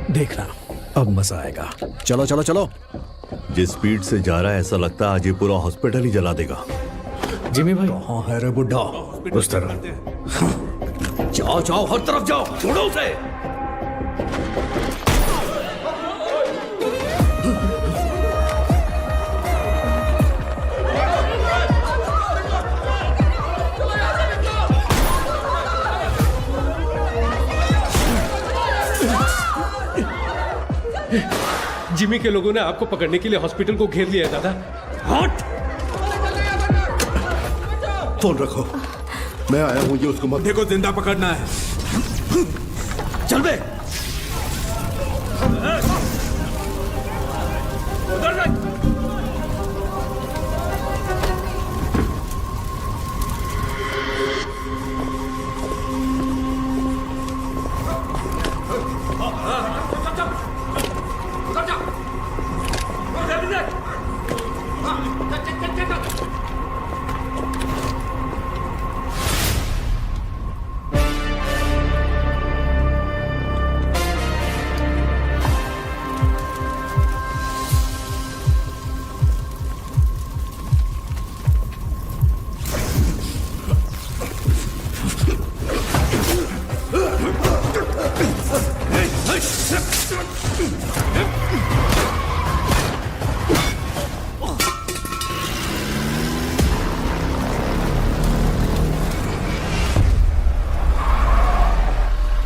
देखना अब मजा आएगा। चलो चलो चलो। जिस स्पीड से जा रहा है ऐसा लगता है आज ये पूरा हॉस्पिटल ही जला देगा। जिमी भाई कहाँ है रे बुड्ढा? उस तरफ जाओ जाओ, हर तरफ जाओ, छोड़ो उसे। जिमी के लोगों ने आपको पकड़ने के लिए हॉस्पिटल को घेर लिया है दादा। हट! फोन रखो, मैं आया हूं। ये उसको मत देखो, जिंदा पकड़ना है। चल बे। उधर जा।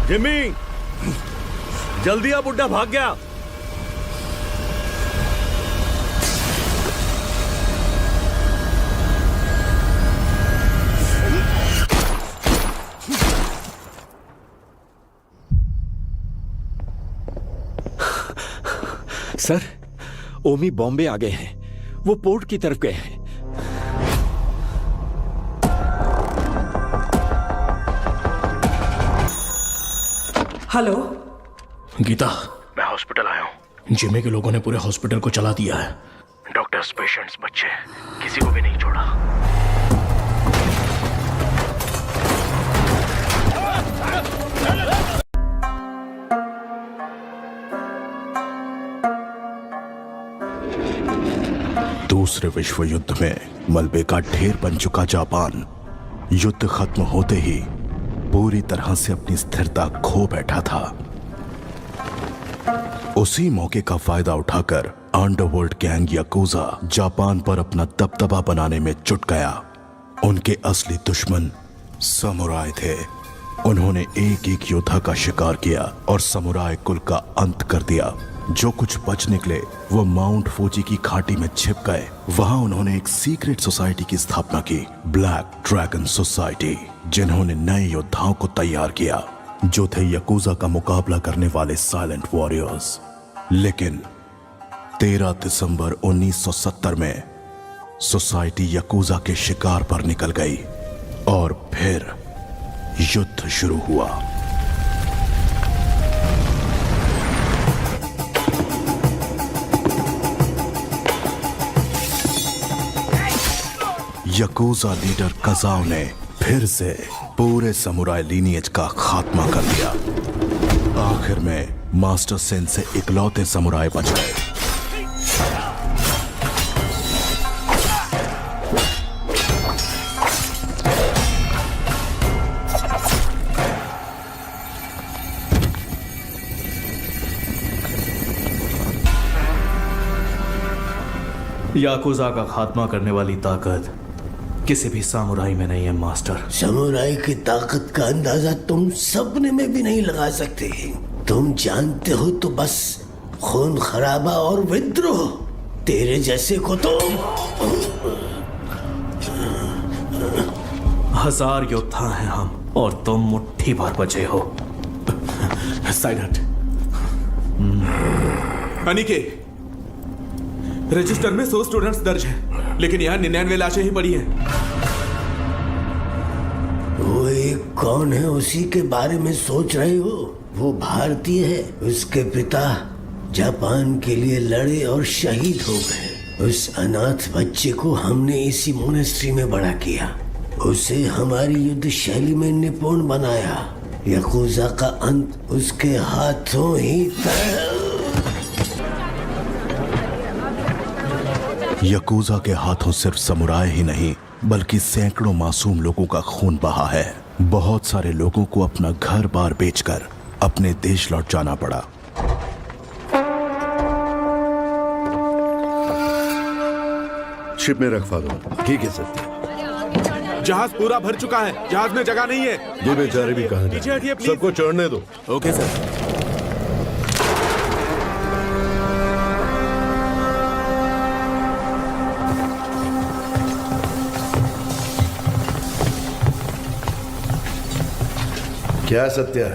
जिमी, जल्दी आ, बुड्ढा भाग गया। सर, ओमी बॉम्बे आ गए हैं। वो पोर्ट की तरफ गए हैं। हेलो गीता, मैं हॉस्पिटल आया हूँ। जिमी के लोगों ने पूरे हॉस्पिटल को चला दिया है। डॉक्टर्स, पेशेंट्स, बच्चे, किसी को भी नहीं छोड़ा। दूसरे विश्व युद्ध में मलबे का ढेर बन चुका जापान युद्ध खत्म होते ही पूरी तरह से अपनी स्थिरता खो बैठा था। उसी मौके का फायदा उठाकर अंडरवर्ल्ड गैंग याकूजा जापान पर अपना दबदबा बनाने में जुट गया। उनके असली दुश्मन समुराय थे। उन्होंने एक एक योद्धा का शिकार किया और समुराय कुल का अंत कर दिया। जो कुछ बच निकले वो माउंट फूजी की घाटी में छिप गए। वहां उन्होंने एक सीक्रेट सोसाइटी की स्थापना की, ब्लैक ड्रैगन सोसाइटी, जिन्होंने नए योद्धाओं को तैयार किया जो थे याकूजा का मुकाबला करने वाले साइलेंट वॉरियर्स। लेकिन 13 दिसंबर 1970 में सोसाइटी याकूजा के शिकार पर निकल गई और फिर युद्ध शुरू हुआ। याकूजा लीडर कजाओ ने फिर से पूरे समुराय लीनियज का खात्मा कर दिया। आखिर में मास्टर सेन से इकलौते समुराय बच गए। याकुजा का खात्मा करने वाली ताकत किसी भी सामुराई में नहीं है मास्टर। समुराई की ताकत का अंदाजा तुम सपने में भी नहीं लगा सकते। तुम जानते हो तो बस खून खराबा और विद्रोह। तेरे जैसे को तो 1000 योद्धा हैं हम और तुम मुट्ठी भर बचे हो। साइड हट। अनिके, रजिस्टर में 100 स्टूडेंट्स दर्ज हैं, लेकिन यहाँ 99 लाशें ही पड़ी हैं। वो एक कौन है उसी के बारे में सोच रहे हो? वो भारतीय है। उसके पिता जापान के लिए लड़े और शहीद हो गए। उस अनाथ बच्चे को हमने इसी मोनेस्ट्री में बड़ा किया। उसे हमारी युद्ध शैली में निपुण बनाया। यकूजा का अंत उसके हाथों ही तय। यकूजा के हाथों सिर्फ समुराय ही नहीं बल्कि सैकड़ों मासूम लोगों का खून बहा है। बहुत सारे लोगों को अपना घर बार बेचकर अपने देश लौट जाना पड़ा। शिप में रखवा दो। ठीक है सत्य। जहाज पूरा भर चुका है, जहाज में जगह नहीं है। ये बेचारे भी कहाँ पीछे हटिए जाए? प्लीज। सबको चढ़ने दो। Okay sir. क्या सत्या,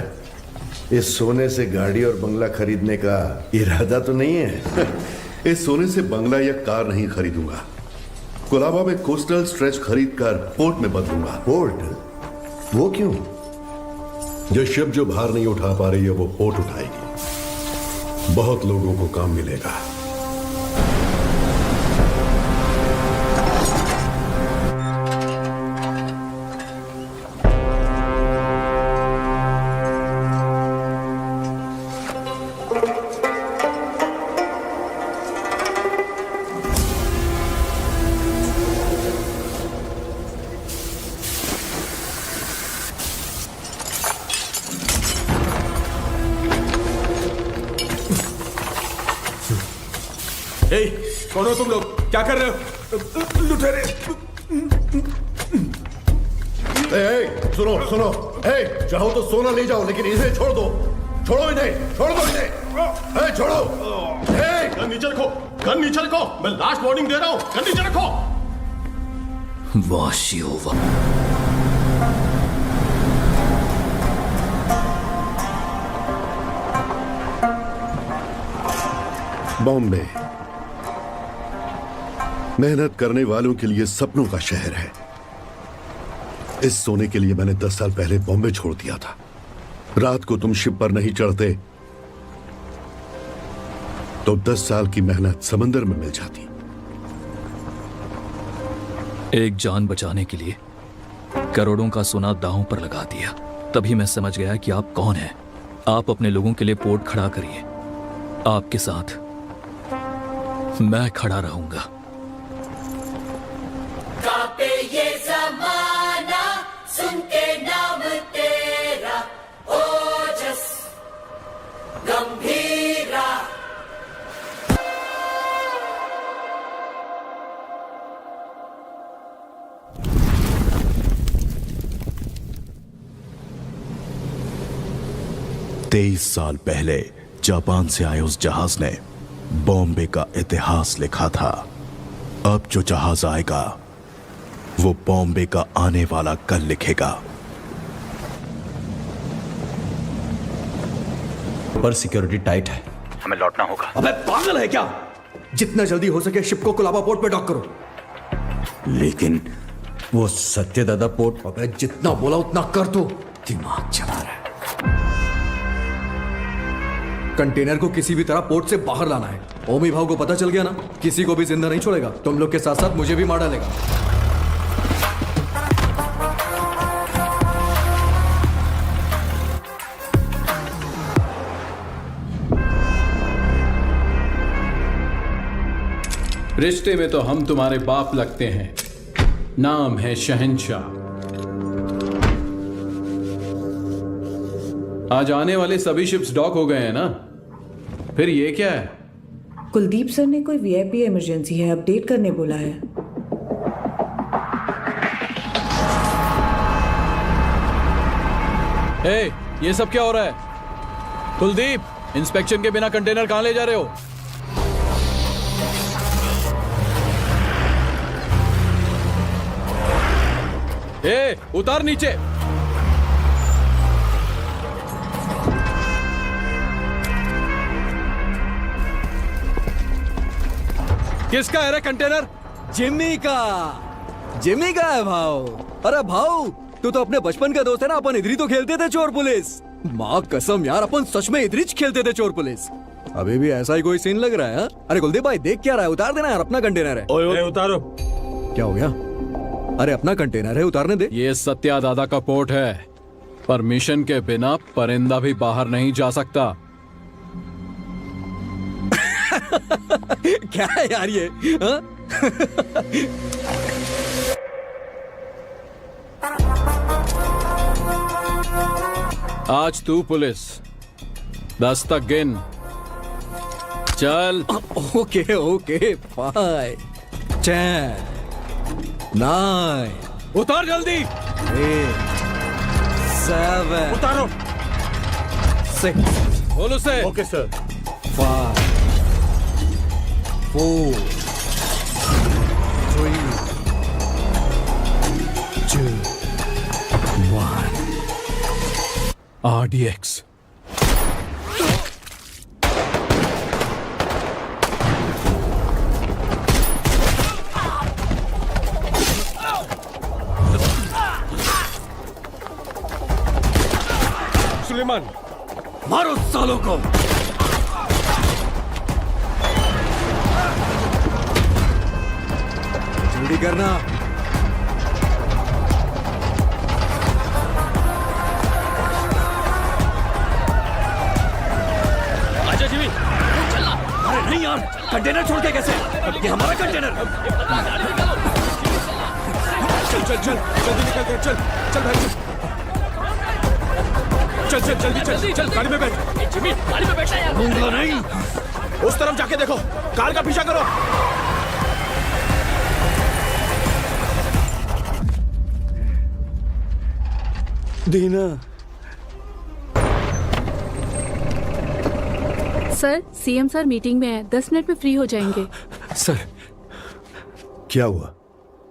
इस सोने से गाड़ी और बंगला खरीदने का इरादा तो नहीं है? इस सोने से बंगला या कार नहीं खरीदूंगा। कोलाबा में कोस्टल स्ट्रेच खरीद कर पोर्ट में बदलूंगा। पोर्ट? वो क्यों? जो शिप जो भार नहीं उठा पा रही है वो पोर्ट उठाएगी। बहुत लोगों को काम मिलेगा। ए, कौन हो तुम लोग? क्या कर रहे हो? लुटेरे। सुनो सुनो, चाहो तो सोना ले जाओ लेकिन इन्हें छोड़ दो। छोड़ो इन्हें, छोड़ दो इन्हें। छोड़ो। गन नीचे रखो, गन नीचे रखो। मैं लास्ट वार्निंग दे रहा हूं, गन नीचे रखो। बॉम्बे मेहनत करने वालों के लिए सपनों का शहर है। इस सोने के लिए मैंने 10 साल पहले बॉम्बे छोड़ दिया था। रात को तुम शिप पर नहीं चढ़ते तो 10 साल की मेहनत समंदर में मिल जाती। एक जान बचाने के लिए करोड़ों का सोना दांव पर लगा दिया। तभी मैं समझ गया कि आप कौन हैं। आप अपने लोगों के लिए पोर्ट खड़ा करिए। आपके साथ मैं खड़ा रहूंगा। कांपे ये ज़माना सुन के नाम तेरा, ओजस गंभीरा। तेईस साल पहले जापान से आए उस जहाज ने बॉम्बे का इतिहास लिखा था। अब जो जहाज आएगा वो बॉम्बे का आने वाला कल लिखेगा। पर सिक्योरिटी टाइट है, हमें लौटना होगा। अबे पागल है क्या? जितना जल्दी हो सके शिप को कोलाबा पोर्ट पे डॉक करो। लेकिन वो सत्यदादा पोर्ट। अबे जितना बोला उतना कर दो। दिमाग चला रहा है। कंटेनर को किसी भी तरह पोर्ट से बाहर लाना है। ओमी भाव को पता चल गया ना, किसी को भी जिंदा नहीं छोड़ेगा। तुम लोग के साथ साथ मुझे भी मार डालेगा। रिश्ते में तो हम तुम्हारे बाप लगते हैं। नाम है शहंशाह। आज आने वाले सभी शिप्स डॉक हो गए हैं ना? फिर ये क्या है? कुलदीप सर ने कोई वीआईपी इमरजेंसी है अपडेट करने बोला है। ए, ये सब क्या हो रहा है? कुलदीप, इंस्पेक्शन के बिना कंटेनर कहां ले जा रहे हो? ए, उतार नीचे। किसका है रे कंटेनर? जिम्मी का है भाव। अरे भाव, तू तो अपने बचपन का दोस्त है ना। अपन इधर ही तो खेलते थे चोर पुलिस। माँ कसम यार, अपन सच में इधर ही खेलते थे चोर पुलिस। अभी भी ऐसा ही कोई सीन लग रहा है। अरे कुलदीप भाई देख क्या रहा है? उतार देना यार, अपना कंटेनर है। ओए उतारो। क्या हो गया? अरे अपना कंटेनर है, उतारने दे। ये सत्या दादा का पोर्ट है। परमिशन के बिना परिंदा भी बाहर नहीं जा सकता। क्या है यार ये हाँ? आज तू पुलिस 10 तक गिन। चल। ओके ओके 5 10 9 उतार जल्दी। 7 उतारो। 6 बोल उसे। Okay sir. 5 4 3 2 1 RDX। सुलेमान, मारो सालों को। जल्दी करना। आजा जिमी, चलना। अरे नहीं यार, कंटेनर छोड़ के कैसे? ये हमारा कंटेनर। चल चल चल जल्दी निकल कर चल। चल भाई चल चल जल्दी चल चल गाड़ी में बैठ। जिमी, गाड़ी में बैठा यार। दूंगा नहीं। उस तरफ जाके देखो, कार का पीछा करो। दीना। सर, सीएम सर मीटिंग में है, 10 मिनट में फ्री हो जाएंगे। सर, क्या हुआ?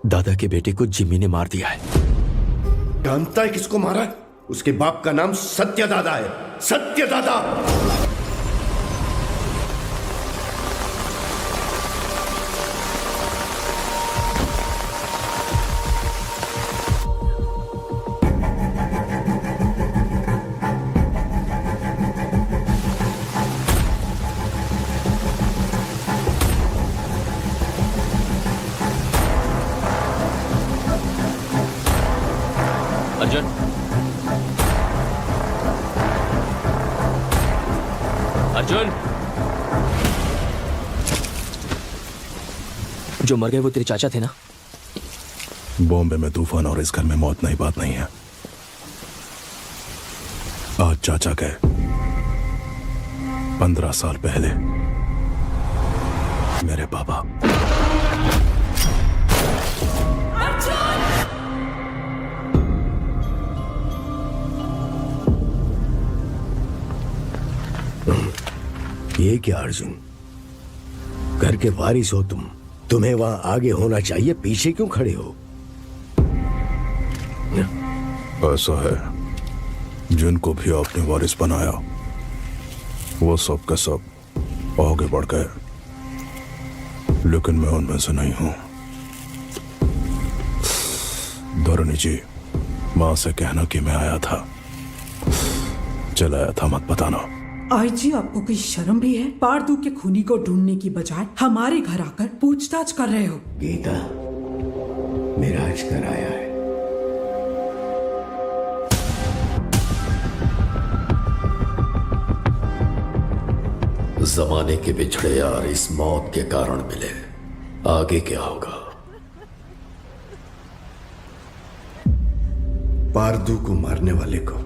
दादा के बेटे को जिमी ने मार दिया है। जानता है किसको मारा है? उसके बाप का नाम सत्य दादा है। सत्य दादा। अर्जुन, अर्जुन, जो मर गए वो तेरे चाचा थे ना? बॉम्बे में तूफान और इस घर में मौत नई बात नहीं है। आज चाचा गए 15 साल पहले मेरे पापा। ये क्या अर्जुन, घर के वारिस हो तुम, तुम्हें वहां आगे होना चाहिए, पीछे क्यों खड़े हो? ऐसा है, जिनको भी आपने वारिस बनाया वो सब के सब आगे बढ़ गए, लेकिन मैं उनमें से नहीं हूं। धरणी जी, मां से कहना कि मैं आया था, चलाया था, मत बताना। आईजी, आपको कोई शर्म भी है? पारदू के खूनी को ढूंढने की बजाय हमारे घर आकर पूछताछ कर रहे हो। गीता, मेरा आज कर आया है। जमाने के बिछड़े यार इस मौत के कारण मिले, आगे क्या होगा? पारदू को मारने वाले को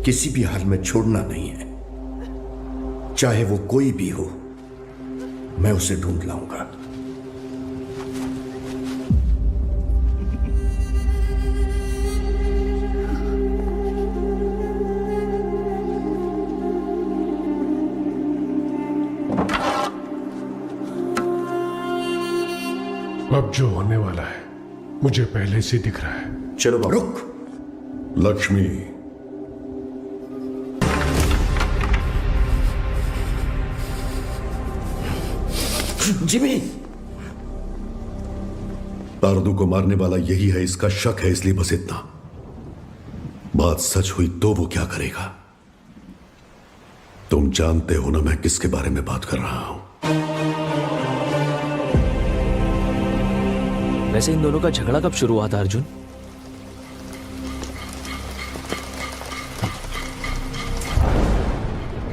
किसी भी हाल में छोड़ना नहीं है, चाहे वो कोई भी हो। मैं उसे ढूंढ लाऊंगा। अब जो होने वाला है मुझे पहले से दिख रहा है। चलो बाबा। रुक। लक्ष्मी, जिमी, पारदू को मारने वाला यही है, इसका शक है, इसलिए बस इतना। बात सच हुई तो वो क्या करेगा? तुम जानते हो ना मैं किसके बारे में बात कर रहा हूं। वैसे इन दोनों का झगड़ा कब शुरू हुआ था अर्जुन?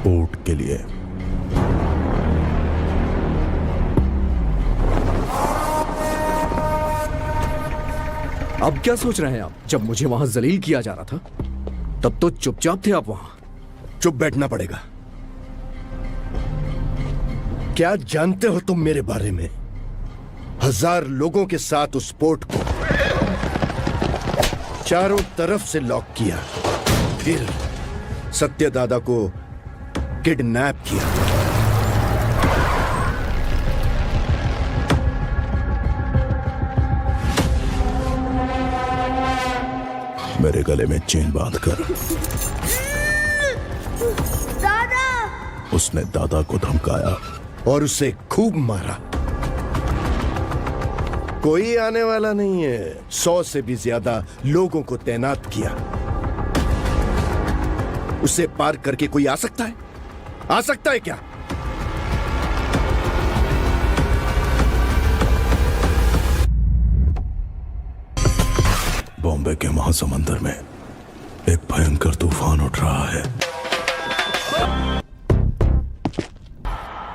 पोर्ट के लिए। अब क्या सोच रहे हैं आप? जब मुझे वहां जलील किया जा रहा था तब तो चुपचाप थे आप वहां। चुप बैठना पड़ेगा। क्या जानते हो तुम मेरे बारे में? 1000 लोगों के साथ उस पोर्ट को चारों तरफ से लॉक किया, फिर सत्यदादा को किडनैप किया। मेरे गले में चेन बांधकर दादा! उसने दादा को धमकाया और उसे खूब मारा। कोई आने वाला नहीं है। 100 से भी ज्यादा लोगों को तैनात किया। उसे पार करके कोई आ सकता है? आ सकता है क्या? बॉम्बे के महासमुंदर में एक भयंकर तूफान उठ रहा है।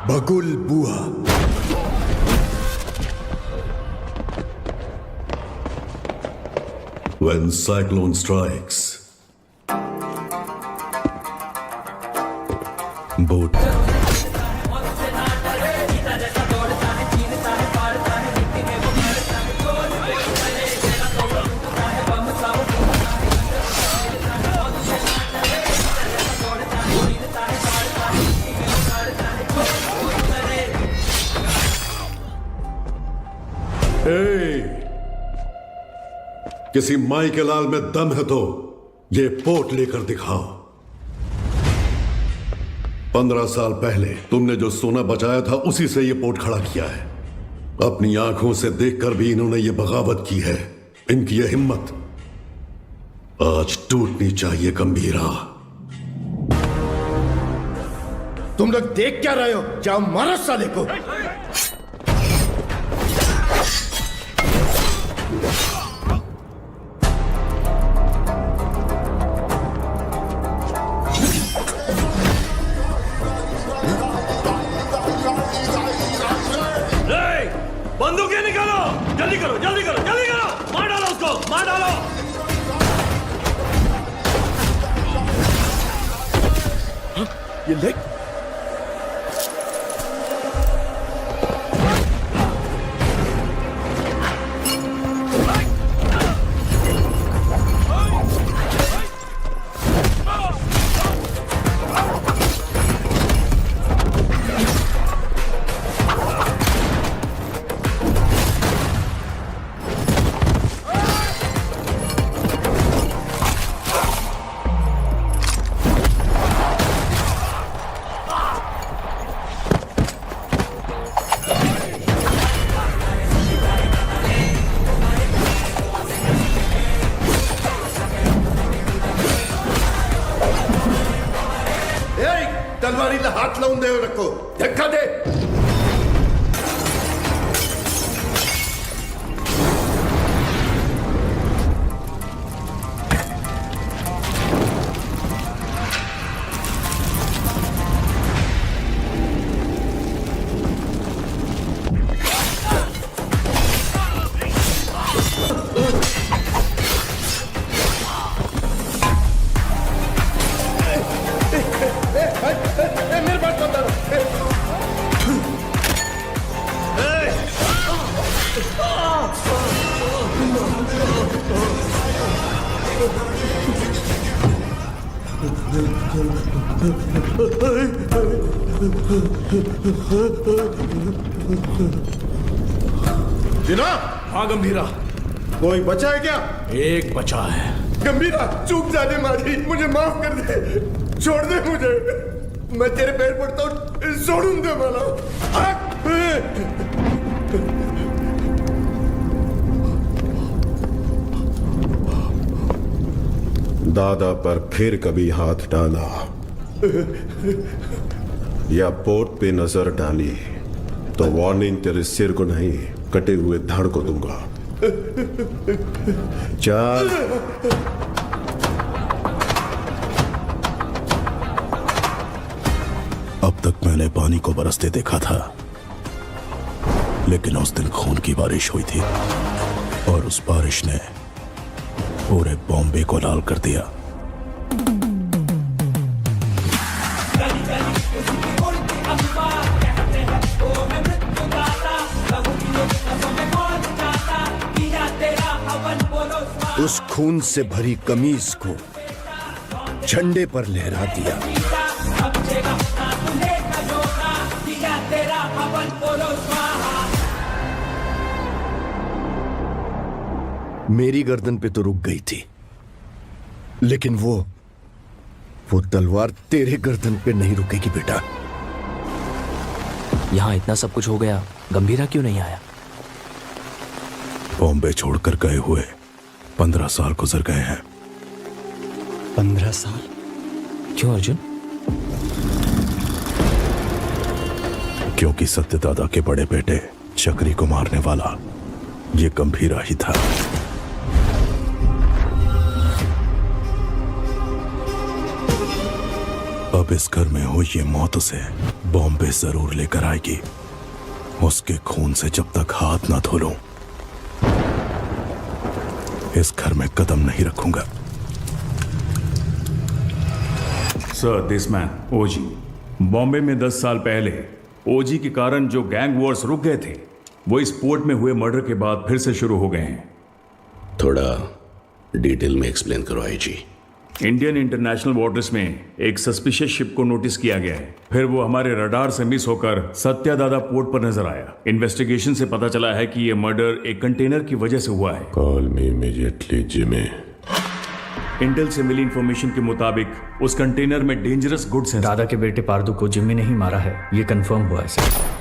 बगुल बुआ। When cyclone strikes, बोट किसी माई के लाल में दम है तो ये पोर्ट लेकर दिखाओ। 15 साल पहले तुमने जो सोना बचाया था उसी से ये पोर्ट खड़ा किया है। अपनी आंखों से देखकर भी इन्होंने ये बगावत की है। इनकी ये हिम्मत आज टूटनी चाहिए गंभीरा। तुम लोग देख क्या रहे हो? जाओ मारो साले को। बंदूकें निकालो! जल्दी करो, जल्दी करो, जल्दी करो! मार डालो उसको, मार डालो! ये ले। तलवारी हाथ लाऊं दे रखो, धक्का दे। मेरे पास जिना। हाँ गंभीरा, कोई बचा है क्या? एक बचा है। गंभीरा चूक जाने मारी, मुझे माफ कर दे, छोड़ दे मुझे, मैं तेरे पैर पड़ता हूँ, छोड़ूं दे मला। दादा पर फिर कभी हाथ डाला या पोर्ट पे नजर डाली तो वार्निंग तेरे सिर को नहीं, कटे हुए धड़ को दूंगा। चल। तक मैंने पानी को बरसते देखा था, लेकिन उस दिन खून की बारिश हुई थी और उस बारिश ने पूरे बॉम्बे को लाल कर दिया। उस खून से भरी कमीज को झंडे पर लहरा दिया। मेरी गर्दन पे तो रुक गई थी, लेकिन वो तलवार तेरे गर्दन पे नहीं रुकेगी बेटा। यहाँ इतना सब कुछ हो गया, गंभीरा क्यों नहीं आया? बॉम्बे छोड़कर गए हुए 15 साल गुजर गए हैं। 15 साल? क्यों अर्जुन? क्योंकि सत्यदादा के बड़े बेटे चक्री को मारने वाला ये गंभीरा ही था। अब इस घर में हुई ये मौत उसे बॉम्बे जरूर लेकर आएगी। उसके खून से जब तक हाथ ना धो लूं, इस घर में कदम नहीं रखूंगा। सर, दिस मैन ओजी बॉम्बे में 10 साल पहले ओजी के कारण जो गैंग वॉर्स रुक गए थे, वो इस पोर्ट में हुए मर्डर के बाद फिर से शुरू हो गए हैं। थोड़ा डिटेल में एक्सप्लेन करो आईजी। इंडियन इंटरनेशनल वाटर्स में एक सस्पिशियस शिप को नोटिस किया गया है। फिर वो हमारे रडार से मिस होकर सत्यादादा पोर्ट पर नजर आया। इन्वेस्टिगेशन से पता चला है कि ये मर्डर एक कंटेनर की वजह से हुआ है। Call me immediately Jimmy. Intel से मिली इंफॉर्मेशन के मुताबिक उस कंटेनर में डेंजरस गुड्स हैं। दादा के बेटे पारदू को जिम्मी ने ही मारा है, ये कंफर्म हुआ है सर।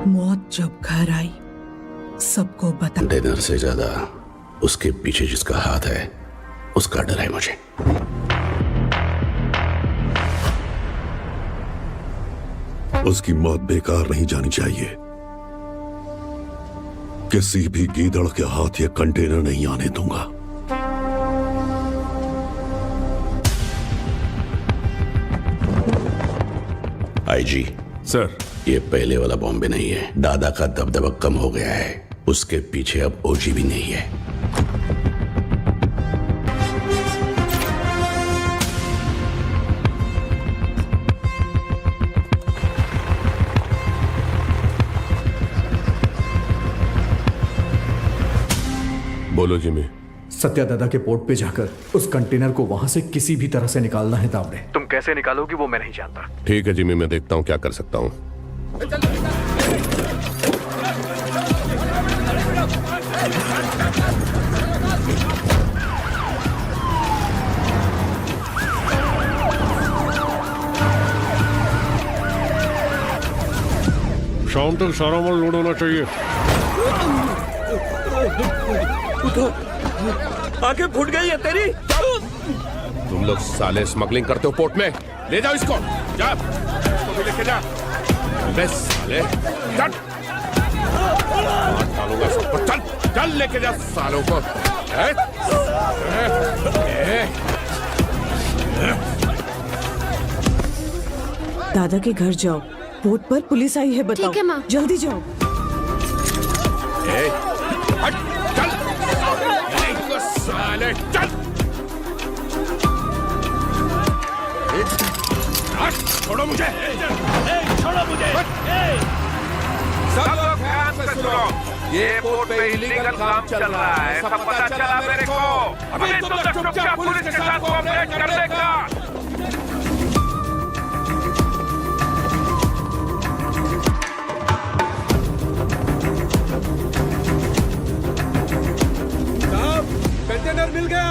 मौत जब घर आई सबको बता। कंटेनर से ज्यादा उसके पीछे जिसका हाथ है उसका डर है मुझे। उसकी मौत बेकार नहीं जानी चाहिए। किसी भी गीदड़ के हाथ ये कंटेनर नहीं आने दूंगा। आईजी सर, ये पहले वाला बॉम्बे नहीं है। दादा का दबदबा कम हो गया है। उसके पीछे अब ओजी भी नहीं है। बोलो जिमी। सत्यादादा के पोर्ट पे जाकर उस कंटेनर को वहां से किसी भी तरह से निकालना है दामड़े। तुम कैसे निकालोगी वो मैं नहीं जानता। ठीक है जिमी, मैं देखता हूँ क्या कर सकता हूँ। शाम तक सारा माल लोड होना चाहिए। आंखें फूट गई है तेरी। तुम लोग साले स्मगलिंग करते हो पोर्ट में? ले जाओ इसको, जा इसको भी लेके जा। अबे साले चल, डालूंगा सबको। चल चल लेके जा सालों को। दादा के घर जाओ, पोर्ट पर पुलिस आई है, बताओ। ठीक है माँ। जल्दी जाओ। हट, चल साले, चल। छोड़ो मुझे, छोड़ो मुझे। सब लोग ध्यान से सुनो। ये पोर्ट पे इलीगल काम चल रहा है, सब पता चला मेरे को। अभी तुम लोग चुपचाप पुलिस के साथ कोऑपरेट कर लेगा। कंटेनर मिल गया।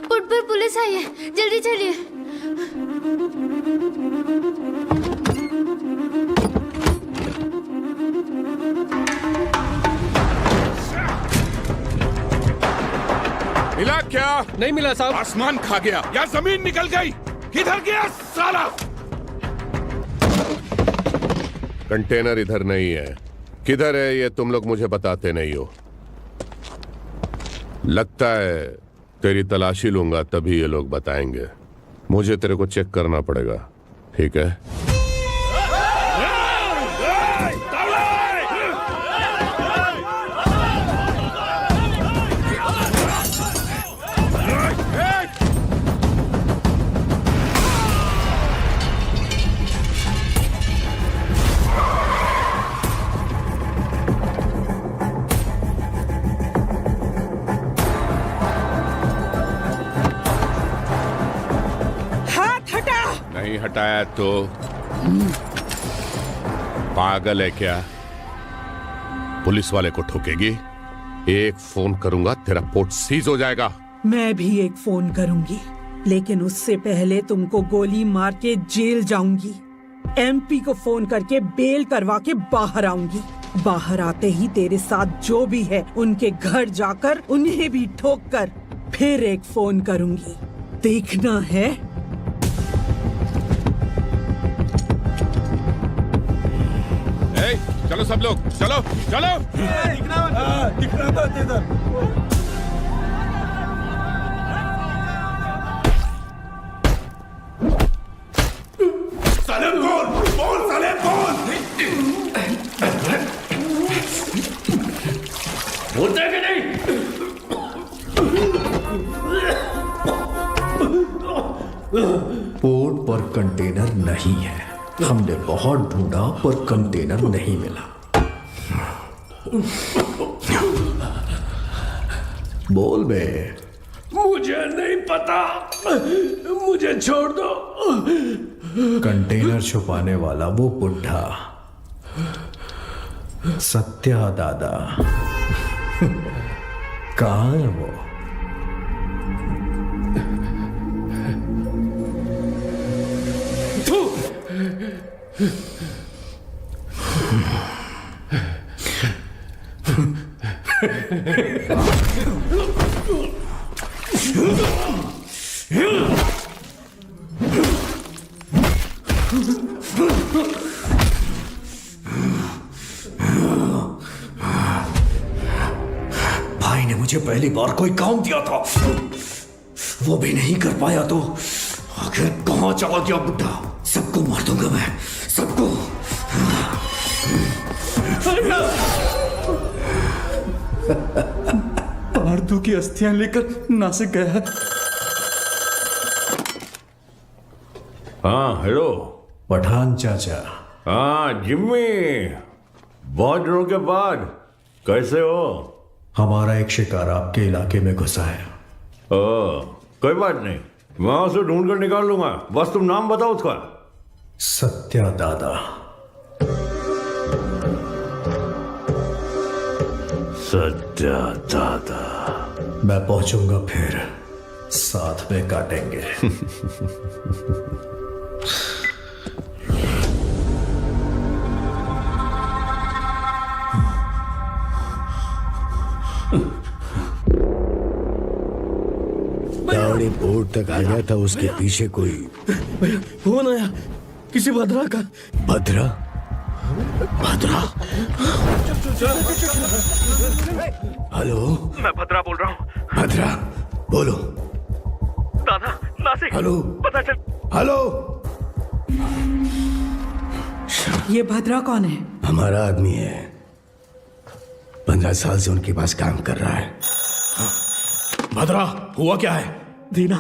पोर्ट पर पुलिस आई है, जल्दी चलिए। मिला क्या? नहीं मिला साहब। आसमान खा गया या जमीन निकल गई? किधर गया साला? कंटेनर इधर नहीं है। किधर है ये तुम लोग मुझे बताते नहीं हो। लगता है तेरी तलाशी लूंगा तभी ये लोग बताएंगे। मुझे तेरे को चेक करना पड़ेगा, ठीक है? नहीं हटाया तो पागल है क्या? पुलिस वाले को ठोकेगी? एक फोन करूंगा तेरा पोर्ट सीज हो जाएगा। मैं भी एक फोन करूंगी, लेकिन उससे पहले तुमको गोली मार के जेल जाऊंगी। एमपी को फोन करके बेल करवा के बाहर आऊंगी। बाहर आते ही तेरे साथ जो भी है उनके घर जाकर उन्हें भी ठोक कर फिर एक फोन करूंगी। देखना है? चलो सब लोग, चलो चलो। दिखना मत इधर। साले बोल साले बोल। बोलते हैं कि नहीं? पोर्ट पर कंटेनर नहीं है। हमने बहुत ढूंढा पर कंटेनर नहीं मिला। बोल बे। मुझे नहीं पता, मुझे छोड़ दो। कंटेनर छुपाने वाला वो बुढ़ा सत्या दादा कहाँ है वो? भाई ने मुझे पहली बार कोई काम दिया था, वो भी नहीं कर पाया तो आखिर कहां चला गया बुड्ढा? सबको मार दूंगा मैं, सबको। पार्थू की अस्थियां लेकर नासिक गया है। हाँ हेलो पठान चाचा। हाँ जिम्मी, बहुत दिनों के बाद कैसे हो? हमारा एक शिकार आपके इलाके में घुसा है। कोई बात नहीं, मैं उसे ढूंढ कर निकाल लूंगा। बस तुम नाम बताओ उसका। सत्या दादा। सत्या दादा। मैं पहुंचूंगा फिर साथ में काटेंगे। गाड़ी बोर्ड तक आ गया था, उसके पीछे कोई फोन आया किसी भद्रा का। भद्रा? भद्रा? हेलो, मैं भद्रा बोल रहा हूँ। भद्रा बोलो। दादा नासिक। हेलो, पता चल। हेलो। ये भद्रा कौन है? हमारा आदमी है, 15 साल से उनके पास काम कर रहा है। भद्रा हुआ क्या है? दीना,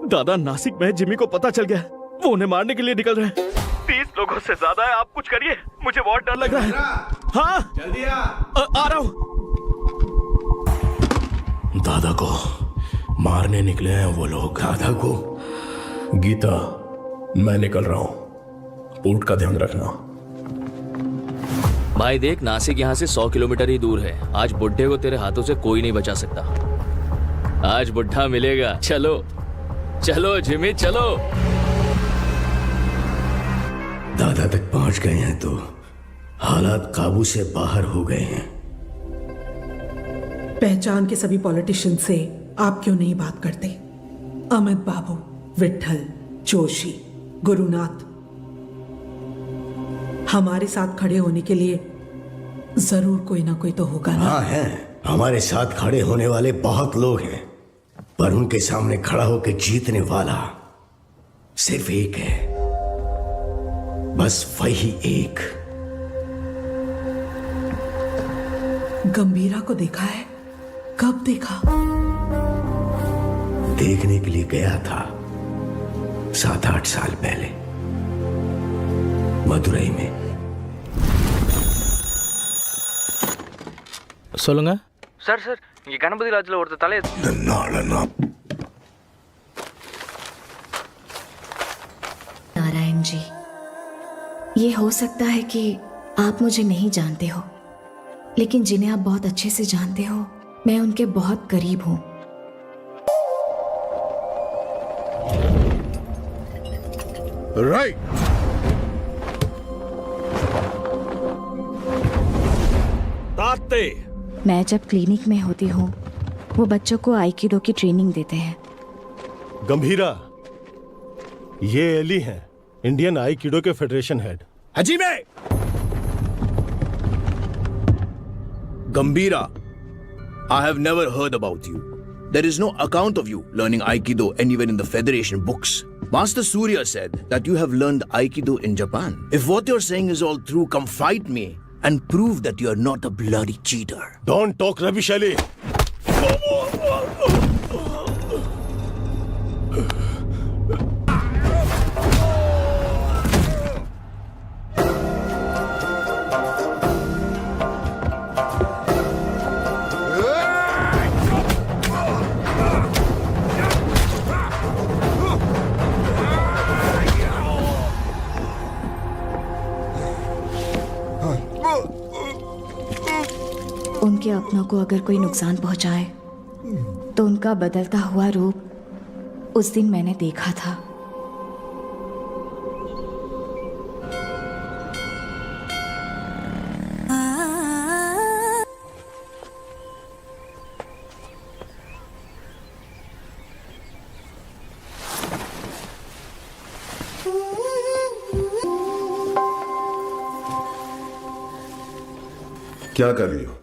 दादा नासिक में जिमी को पता चल गया, वो उन्हें मारने के लिए निकल रहे हैं। 30 लोगों से ज्यादा है, आप कुछ करिए, मुझे बहुत डर लग रहा है। हाँ जल्दी आ रहा हूँ। दादा को मारने निकले हैं वो लोग। दादा को? गीता, मैं निकल रहा हूँ, पोर्ट का ध्यान रखना। भाई देख, नासिक यहाँ से 100 किलोमीटर ही दूर है। आज बुड्ढे को तेरे हाथों से कोई नहीं बचा सकता। आज बुड्ढा मिलेगा। चलो चलो जिमी चलो। दादा तक पहुंच गए हैं तो हालात काबू से बाहर हो गए हैं। पहचान के सभी पॉलिटिशियन से आप क्यों नहीं बात करते? अमित बाबू, विट्ठल, जोशी, गुरुनाथ, हमारे साथ खड़े होने के लिए जरूर कोई ना कोई तो होगा ना? हाँ है, हमारे साथ खड़े होने वाले बहुत लोग हैं, पर उनके सामने खड़ा होकर जीतने वाला सिर्फ एक है, बस वही एक। गंभीरा को देखा है? कब देखा? देखने के लिए गया था 7-8 साल पहले मदुरई में। சொல்லுங்க சார் சார் இங்க கணபதி லாட்ஜ்ல ஒருத்தர் தலைய नारायण जी, ये हो सकता है कि आप मुझे नहीं जानते हो, लेकिन जिन्हें आप बहुत अच्छे से जानते हो, मैं उनके बहुत करीब हूं। राइट। मैं जब क्लिनिक में होती हूँ, वो बच्चों को आइकिडो की ट्रेनिंग देते हैं। गंभीरा, ये एली हैं, इंडियन आइकिडो के federation head. Hajime Gambhira, I have never heard about you. There is no account of you learning Aikido anywhere in the Federation books. Master Surya said that you have learned Aikido in Japan. If what you're saying is all true, come fight me and prove that you're not a bloody cheater. Don't talk rubbish, Ali. उनके अपनों को अगर कोई नुकसान पहुंचाए तो उनका बदलता हुआ रूप उस दिन मैंने देखा था। क्या कर रही हो?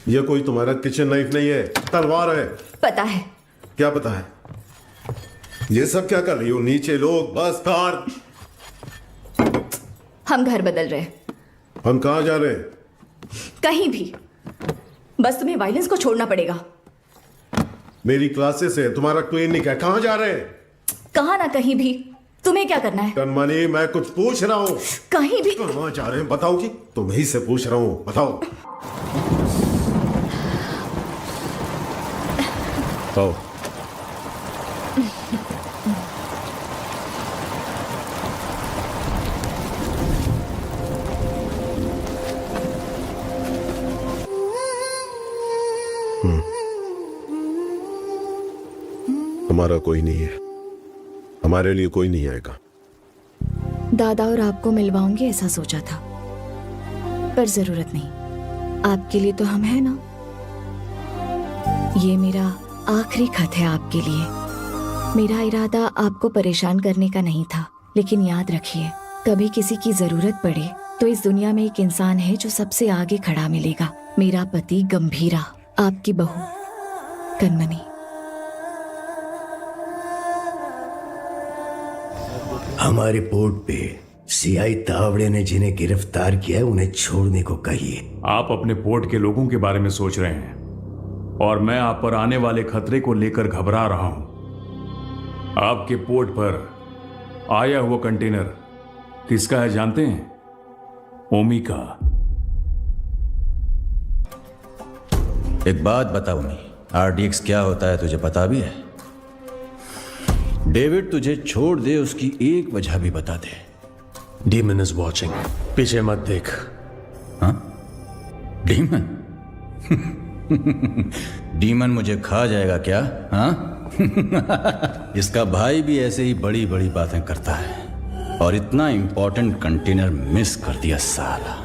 यह कोई तुम्हारा किचन नाइफ नहीं है, तलवार है। पता है। क्या पता है? ये सब क्या कर रही हो? नीचे लोग, बस कार। हम घर बदल रहे हैं। हम कहाँ जा रहे हैं? कहीं भी, बस तुम्हें वायलेंस को छोड़ना पड़ेगा। मेरी क्लासेस है, तुम्हारा क्लिनिक है, कहाँ जा रहे हैं? कहाँ ना कहीं भी, तुम्हें क्या करना है? कनमनी, मैं कुछ पूछ रहा हूँ। कहीं भी। कहाँ जा रहे हैं बताओगी? तुम्हीं से पूछ रहा हूँ, बताओ। आओ। हमारा कोई नहीं है, हमारे लिए कोई नहीं आएगा। दादा और आपको मिलवाऊंगी ऐसा सोचा था, पर जरूरत नहीं। आपके लिए तो हम हैं ना। ये मेरा आखिरी खत है आपके लिए। मेरा इरादा आपको परेशान करने का नहीं था, लेकिन याद रखिए, कभी किसी की जरूरत पड़े तो इस दुनिया में एक इंसान है जो सबसे आगे खड़ा मिलेगा। मेरा पति गंभीरा, आपकी बहू कनमनी। हमारे पोर्ट पे सीआई तावड़े ने जिन्हें गिरफ्तार किया है, उन्हें छोड़ने को कहिए। आप अपने पोर्ट के लोगों के बारे में सोच रहे हैं और मैं आप पर आने वाले खतरे को लेकर घबरा रहा हूं। आपके पोर्ट पर आया हुआ कंटेनर किसका है जानते हैं? ओमी का। एक बात बता ओमी, आरडीएक्स क्या होता है तुझे पता भी है? डेविड तुझे छोड़ दे उसकी एक वजह भी बता दे। डीमन इज वॉचिंग, पीछे मत देख। हाँ? डीमन? डीमन मुझे खा जाएगा क्या? हाँ? इसका भाई भी ऐसे ही बड़ी बड़ी बातें करता है और इतना इंपॉर्टेंट कंटेनर मिस कर दिया साला।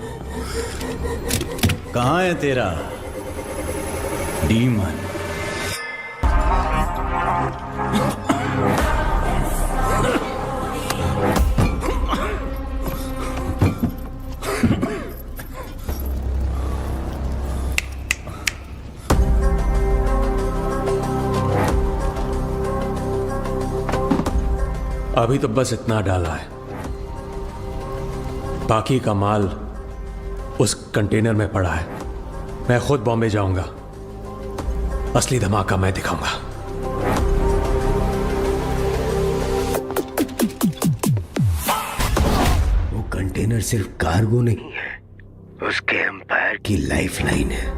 कहाँ है तेरा डीमन? अभी तो बस इतना डाला है, बाकी का माल उस कंटेनर में पड़ा है। मैं खुद बॉम्बे जाऊंगा, असली धमाका मैं दिखाऊंगा। वो कंटेनर सिर्फ कार्गो नहीं है, उसके एम्पायर की लाइफलाइन है।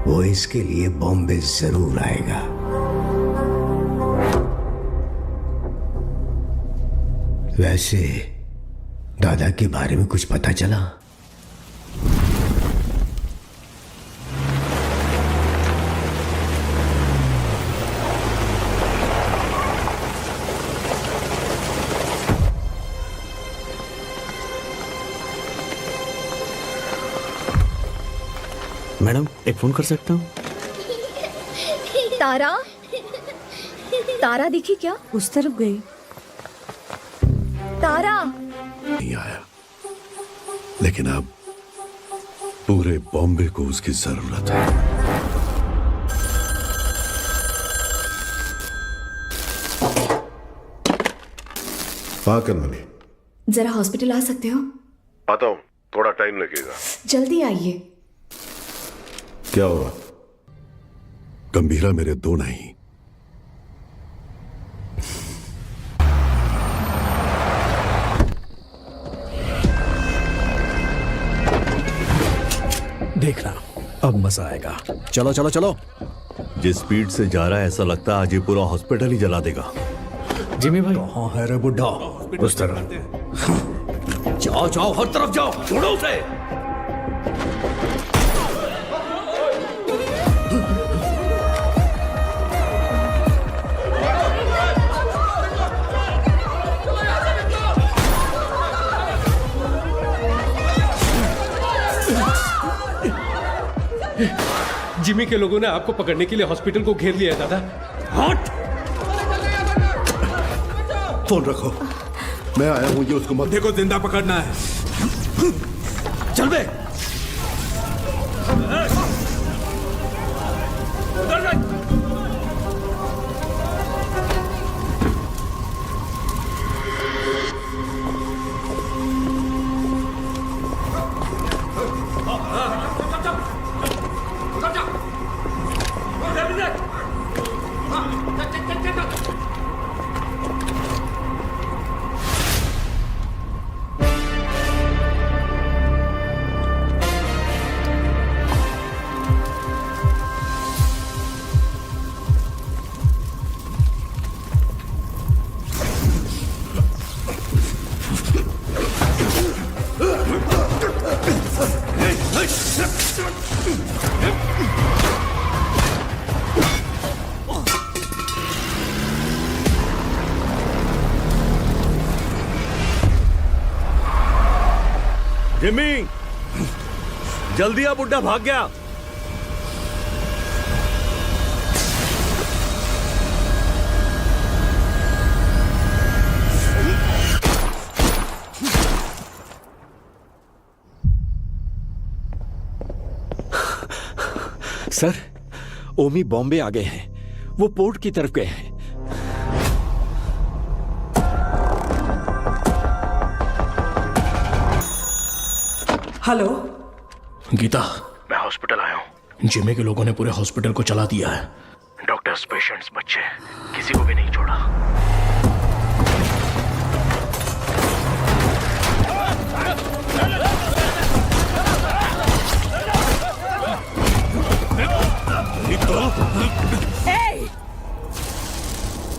वो इसके लिए बॉम्बे जरूर आएगा। वैसे दादा के बारे में कुछ पता चला? मैडम एक फोन कर सकता हूँ? तारा, तारा दिखी क्या? उस तरफ गई। तारा नहीं आया, लेकिन अब पूरे बॉम्बे को उसकी जरूरत है। हाँ कनमनी, जरा हॉस्पिटल आ सकते हो? आता हूँ, थोड़ा टाइम लगेगा। जल्दी आइए। क्या हुआ? गंभीरा मेरे दो नहीं, देखना अब मजा आएगा। चलो चलो चलो। जिस स्पीड से जा रहा है ऐसा लगता है आज ये पूरा हॉस्पिटल ही जला देगा। जिमी भाई कहाँ है रे बुड्ढा? उस तरफ जाओ जाओ, हर तरफ जाओ, छोड़ो उसे। जिमी के लोगों ने आपको पकड़ने के लिए हॉस्पिटल को घेर लिया है दादा। हट! फोन रखो, मैं आया हूं, ये उसको मत देखो, जिंदा पकड़ना है। चल बे। जिमी, जल्दी आ, बुड्ढा भाग गया। सर, ओमी बॉम्बे आ गए हैं। वो पोर्ट की तरफ गए हैं। हेलो गीता, मैं हॉस्पिटल आया हूँ। जिमी के लोगों ने पूरे हॉस्पिटल को चला दिया है। डॉक्टर्स, पेशेंट्स, बच्चे, किसी को भी नहीं छोड़ा।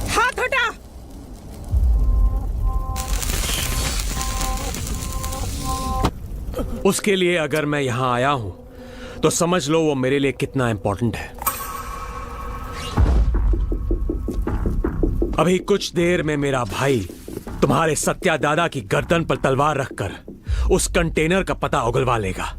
हाथ हटा। उसके लिए अगर मैं यहां आया हूं तो समझ लो वो मेरे लिए कितना इंपॉर्टेंट है। अभी कुछ देर में मेरा भाई तुम्हारे सत्या दादा की गर्दन पर तलवार रखकर उस कंटेनर का पता उगलवा लेगा।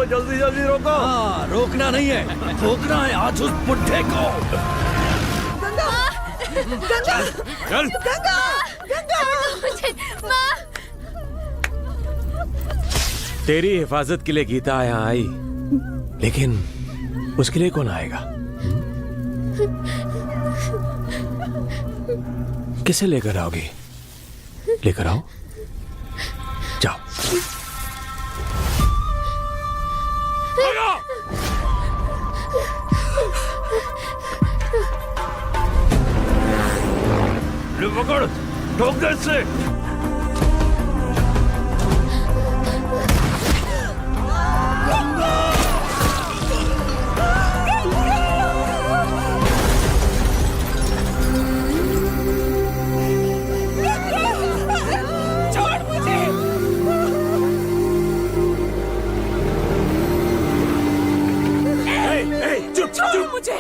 इसको जल्दी जल्दी रोको। हाँ, रोकना नहीं है, ठोकना है आज उस बुड्ढे को। गंगा, गंगा, चल। गंगा, गंगा। तेरी हिफाजत के लिए गीता यहाँ आई, लेकिन उसके लिए कौन आएगा? किसे लेकर आओगी? लेकर आओ, जाओ। ले पकड़, ठोक दे इससे।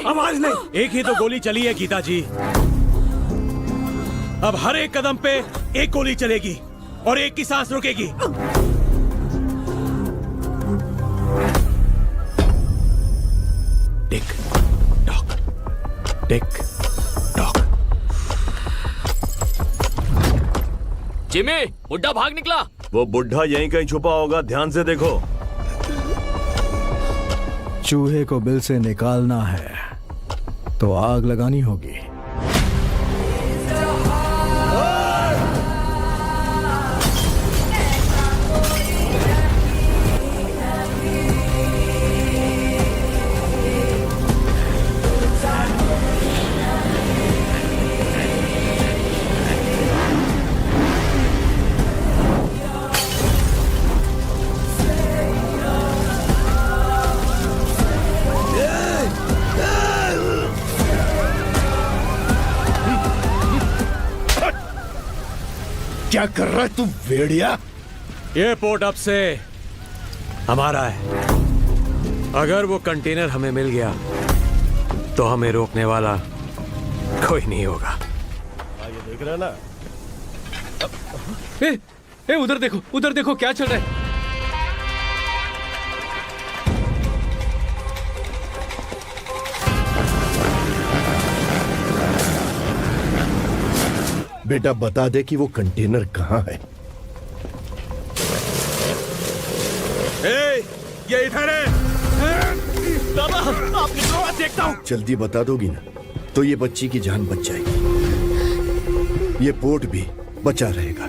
आवाज नहीं। एक ही तो गोली चली है गीता जी, अब हर एक कदम पे एक गोली चलेगी और एक की सांस रुकेगी। Tick tock, tick tock. Jimmy, बुड्ढा भाग निकला। वो बुढ़ा यहीं कहीं छुपा होगा, ध्यान से देखो। चूहे को बिल से निकालना है तो आग लगानी होगी। क्या कर रहा है तू भेड़िया? ये पोर्ट अब से हमारा है। अगर वो कंटेनर हमें मिल गया तो हमें रोकने वाला कोई नहीं होगा। ये देख रहा ना? ए, उधर देखो, उधर देखो क्या चल रहा है। बेटा बता दे कि वो कंटेनर कहाँ है। ये इधर है। दादा, आप निकलो, मैं देखता हूँ। जल्दी बता दोगी ना तो ये बच्ची की जान बच जाएगी, ये पोर्ट भी बचा रहेगा।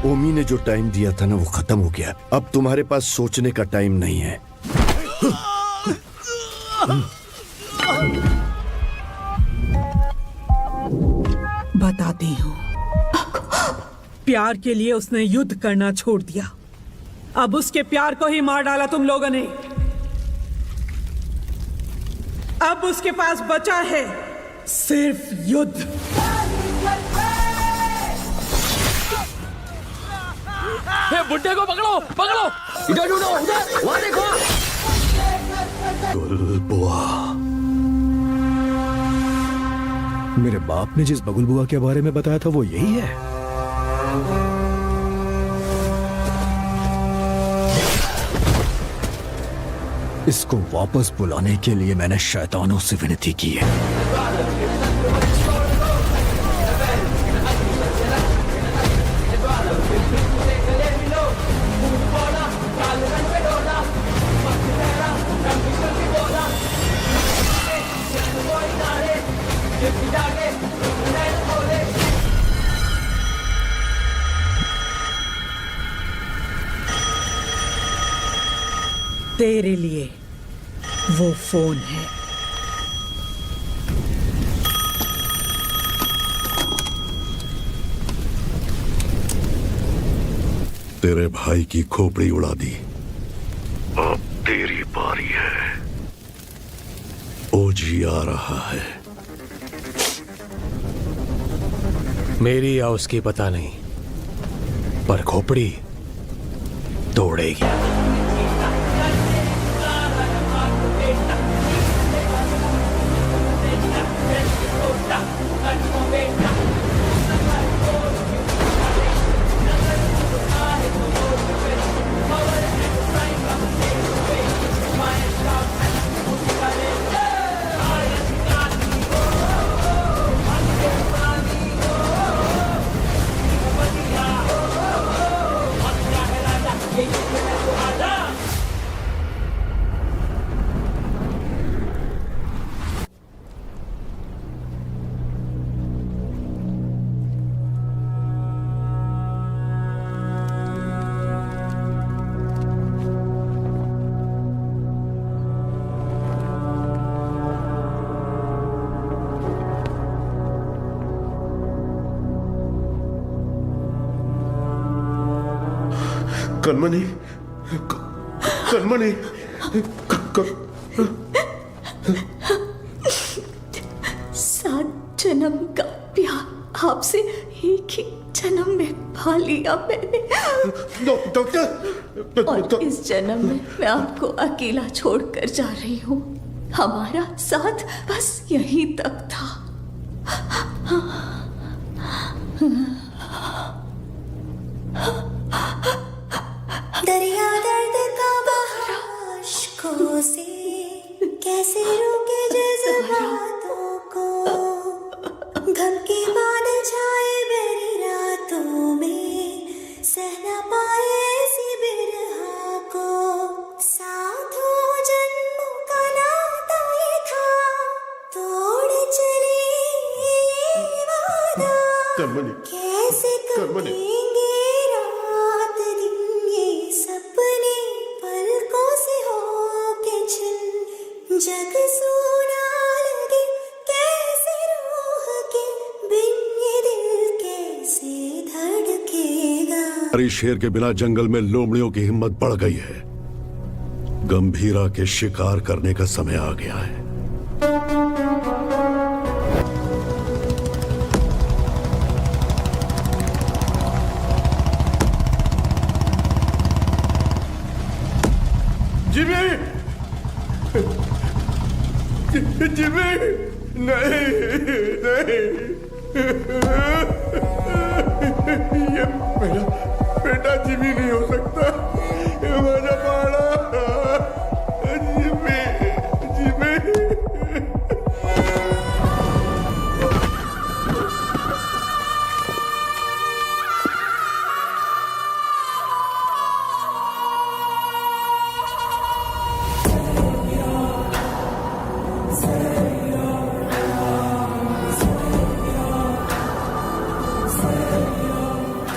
ओमी ने जो टाइम दिया था ना वो खत्म हो गया। अब तुम्हारे पास सोचने का टाइम नहीं है। बताती हूँ, प्यार के लिए उसने युद्ध करना छोड़ दिया। अब उसके प्यार को ही मार डाला तुम लोगों ने। अब उसके पास बचा है सिर्फ युद्ध। बुड्ढे को पकड़ो, पकड़ो। इधर ढूंढो, उधर, वहां देखो। गुलबुआ, मेरे बाप ने जिस बगुल बुआ के बारे में बताया था वो यही है। इसको वापस बुलाने के लिए मैंने शैतानों से विनती की है। तेरे लिए वो फोन है। तेरे भाई की खोपड़ी उड़ा दी, अब तेरी बारी है। ओजी आ रहा है। मेरी या उसकी पता नहीं, पर खोपड़ी तोड़ेगी। कनमनी, कनमनी, सात जन्म का प्यार आपसे एक ही जन्म में पा लिया मैंने। डॉक्टर, और इस जन्म में मैं आपको अकेला छोड़कर जा रही हूँ। हमारा साथ बस यहीं तक था। दरिया दर्द का बहाशकों से कैसे रोके जज्बातों को, गम के बाद छाए मेरी रातों में सह न पाए ऐसी बिरहा को। साथों जन्मों का नाता ये था, तोड़ चले ये वादा। कैसे कटेंगे रात दिन ये सपने पलकों से होके छिन। जग सोना लगे कैसे रूह के बिन, ये दिल कैसे धड़केगा। हरी शेर के बिना जंगल में लोमड़ियों की हिम्मत बढ़ गई है। गंभीरा के शिकार करने का समय आ गया है। जिमी, जिमी, नहीं, नहीं, ये मेरा बेटा जिमी नहीं हो सकता। ये मेरा बाड़ा जिमी, जिमी।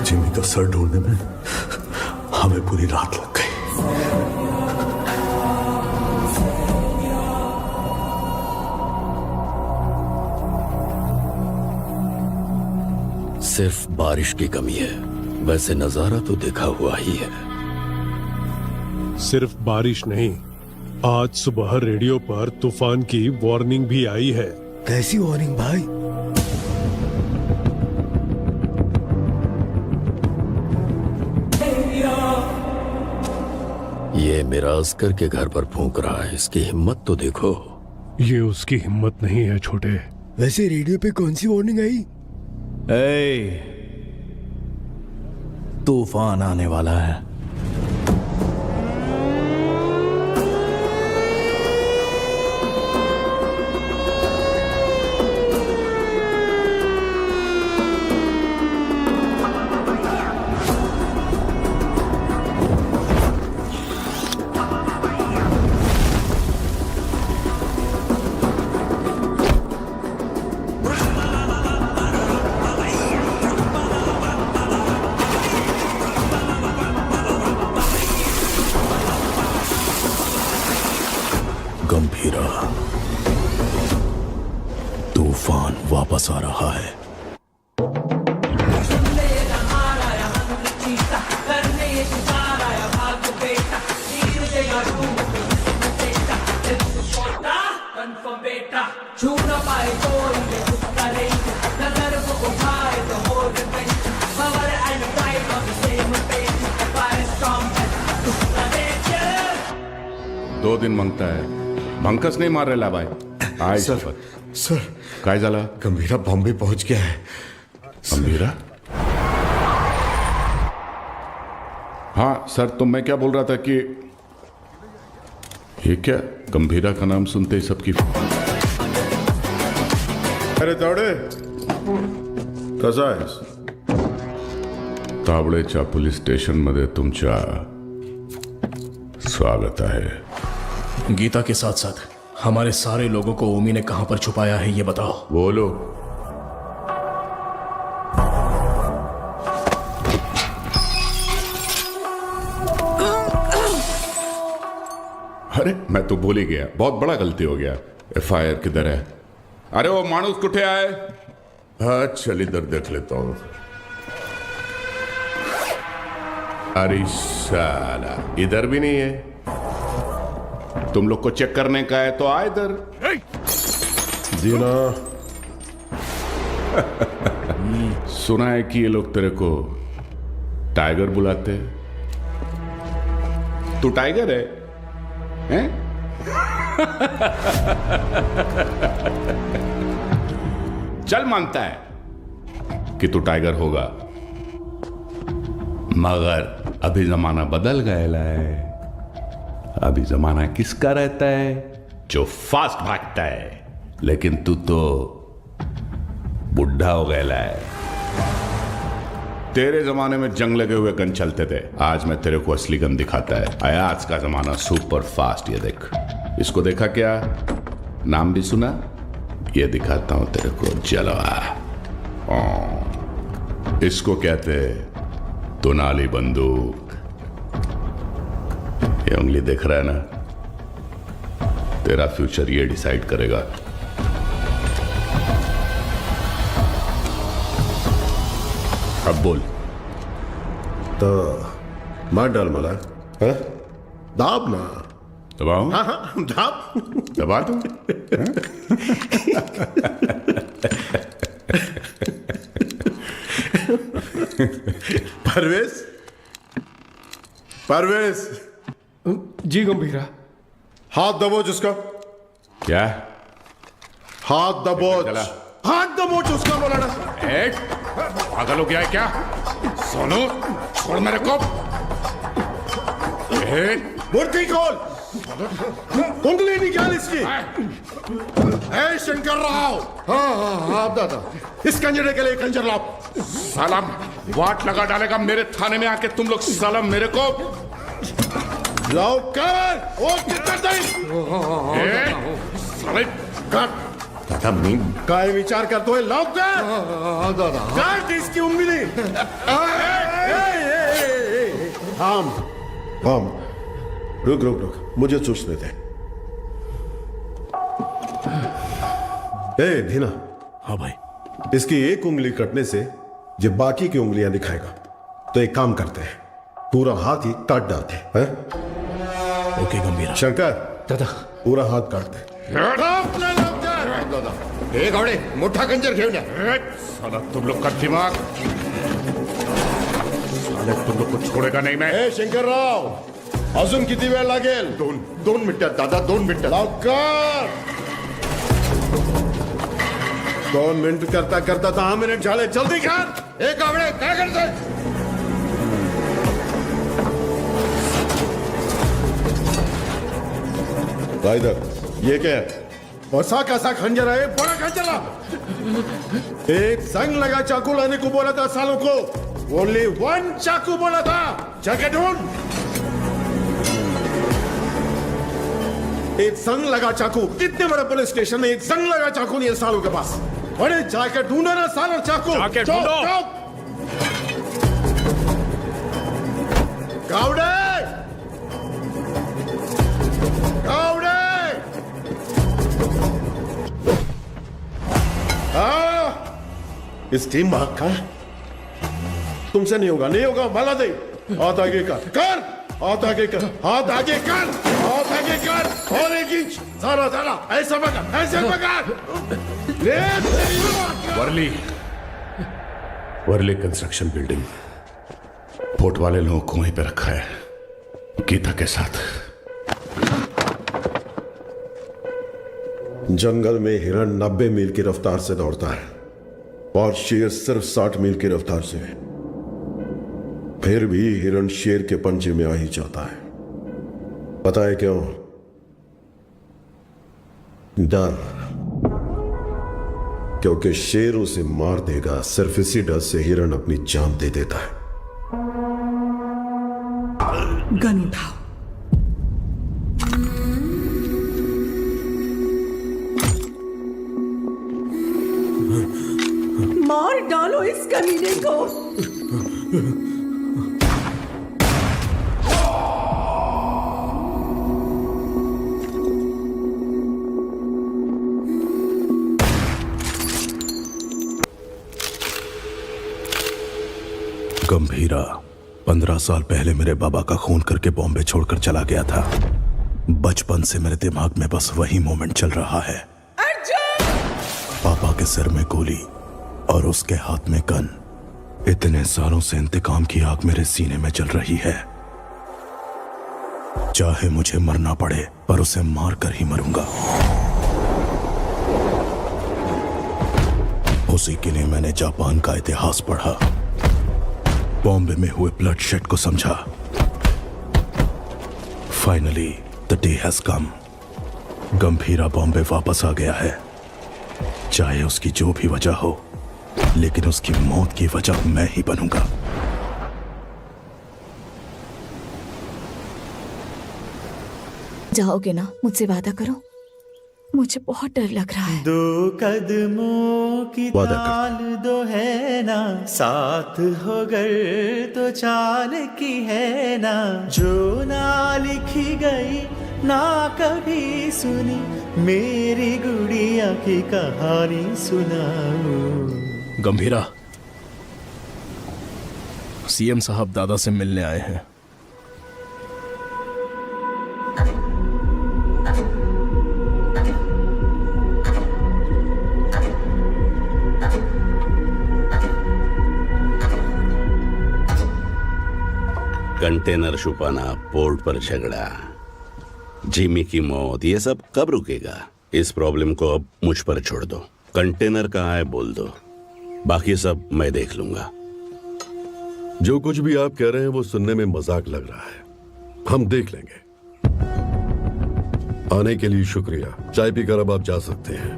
जिमी का सर ढूंढने में हमें पूरी रात लग गई। सिर्फ बारिश की कमी है, वैसे नजारा तो देखा हुआ ही है। सिर्फ बारिश नहीं, आज सुबह रेडियो पर तूफान की वार्निंग भी आई है। कैसी वार्निंग भाई? ये मेरा अस्कर के घर पर फूंक रहा है, इसकी हिम्मत तो देखो। ये उसकी हिम्मत नहीं है छोटे। वैसे रेडियो पे कौन सी वार्निंग आई? तूफान आने वाला है। गंभीरा, तूफान वापस आ रहा है। छू न पाए कोई ये कुछ करे, नजर वो उठाए तो हो revenge, power and pride on the same page, fire strong and 2 दिन मांगता है, भंकस नहीं मार रेला भाई। आय सर, काय झाला? गंभीरा बॉम्बे पहुंच गया है। गंभीरा? हाँ सर, तो मैं क्या बोल रहा था कि ये क्या, गंभीरा का नाम सुनते ही सबकी। अरे तावडे, कसा आहेस? तावडेच्या पोलीस स्टेशन मध्ये तुमच्या स्वागत है। गीता के साथ साथ हमारे सारे लोगों को ओमी ने कहां पर छुपाया है ये बताओ। बोलो। अरे मैं तो भूल ही गया, बहुत बड़ा गलती हो गया। एफआईआर किधर है? अरे वो माणूस कुठे आहे? हाँ चल इधर देख लेता हूं। अरे साला, इधर भी नहीं है। तुम लोग को चेक करने का है तो आ इधर। जीना सुना है कि ये लोग तेरे को टाइगर बुलाते हैं। तू टाइगर है, हैं? चल मानता है कि तू टाइगर होगा, मगर अभी जमाना बदल गया है। अभी जमाना किसका रहता है? जो फास्ट भागता है। लेकिन तू तो बुढ़ा हो गया है। तेरे जमाने में जंग लगे हुए गन चलते थे, आज मैं तेरे को असली गन दिखाता है। आया आज का जमाना सुपर फास्ट। ये देख, इसको देखा क्या? नाम भी सुना? ये दिखाता हूं तेरे को जलवा। इसको कहते दुनाली बंदूक। ये उंगली देख रहा है ना? तेरा फ्यूचर ये डिसाइड करेगा। अब बोल। तो मार डाल मला, हाँ? दाब ना। दबाओ? हाँ हाँ दाब। दबा दूं? परवेज, परवेज। जी गंभीरा। हाथ दबोच उसका। क्या? हाथ दबोच। हाथ दबोच उसका बोला ना। पागल हो गया है क्या? सोनू, छोड़ मेरे को। मूर्ति खोल। उंगली निकाल इसकी। शंकर राव। हाँ दादा, इस कंजरे के लिए कंजर लाओ। साला वाट लगा डालेगा मेरे थाने में आके तुम लोग। साला मेरे को लाओ कर। ओ कितना साले काट। काय विचार करतोय? लाओ कर। दादा काट इसकी उंगली। थाम थाम, रुक रुक रुक, मुझे सोचने दे। धीना। हाँ भाई। इसकी एक उंगली कटने से जो बाकी की उंगलियां दिखाएगा, तो एक काम करते हैं, पूरा हाथ ही काट डालते हैं। ओके गंभीरा। शंकर दादा, पूरा हाथ काट दे। घोड़े मोठा कंजर घेऊन या। साला तुम लोग का दिमाग, साले तुम लोग को छोड़ेगा नहीं मैं। शंकर राव, अजून किती वेळ लागेल? दोन मिनिटात दादा, 2 मिनिटं। लवकर। 2 मिनिट करता करता 10 मिनिट झाले, जल्दी कर। गावडे काय करतोय? इधर ये क्या है? ऐसा कैसा खंजर है? बड़ा खंजर ला। एक संग लगा चाकू लाने को बोला था सालों को। ओनली 1 चाकू बोला था। जाके ढूंढ। एक संग लगा चाकू। कितने बड़े पुलिस स्टेशन में एक संग लगा चाकू नहीं है सालों के पास। बड़े जाके ढूंढो ना सालों चाकू। जाके ढूंढो। गावड़े, गावड़े। इस टीम भाग का तुमसे नहीं होगा, नहीं होगा। माला दे। हाथ आगे कर, कर। हाथ आगे कर, हाथ आगे कर, हाथ आगे कर। और 1 इंच। सारा सारा ऐसा पकड़, ऐसे पकड़। Worli, Worli construction building. Port वाले लोगों को वहीं पे रखा है, गीता के साथ। जंगल में हिरण 90 मील की रफ्तार से दौड़ता है और शेर सिर्फ 60 मील की रफ्तार से। फिर भी हिरण शेर के पंजे में आ ही जाता है। पता है क्यों? डर। क्योंकि शेर उसे मार देगा। सिर्फ इसी डर से हिरण अपनी जान दे देता है। गन उठाओ। मार डालो इस कमीने को। गंभीरा, 15 साल पहले मेरे बाबा का खून करके बॉम्बे छोड़कर चला गया था। बचपन से मेरे दिमाग में बस वही मोमेंट चल रहा है। पापा के सिर में गोली और उसके हाथ में गन। इतने सालों से इंतकाम की आग मेरे सीने में जल रही है। चाहे मुझे मरना पड़े पर उसे मार कर ही मरूंगा। उसी के लिए मैंने जापान का इतिहास पढ़ा, बॉम्बे में हुए ब्लडशेड को समझा। Finally the day has come. Gambhira Bombay वापस आ गया है। चाहे उसकी जो भी वजह हो, लेकिन उसकी मौत की वजह मैं ही बनूंगा। जाओगे ना? मुझसे वादा करो, मुझे बहुत डर लग रहा है। 2 कदमों की वादा ताल दो है ना, साथ हो गर तो चाल की है ना, जो ना लिखी गई ना कभी सुनी, मेरी गुड़िया की कहानी सुनाओ। गंभीरा, सीएम साहब दादा से मिलने आए हैं। कंटेनर छुपाना, पोर्ट पर झगड़ा, जिमी की मौत, ये सब कब रुकेगा? इस प्रॉब्लम को अब मुझ पर छोड़ दो। कंटेनर कहाँ है बोल दो, बाकी सब मैं देख लूंगा। जो कुछ भी आप कह रहे हैं वो सुनने में मजाक लग रहा है। हम देख लेंगे। आने के लिए शुक्रिया। चाय पीकर अब आप जा सकते हैं।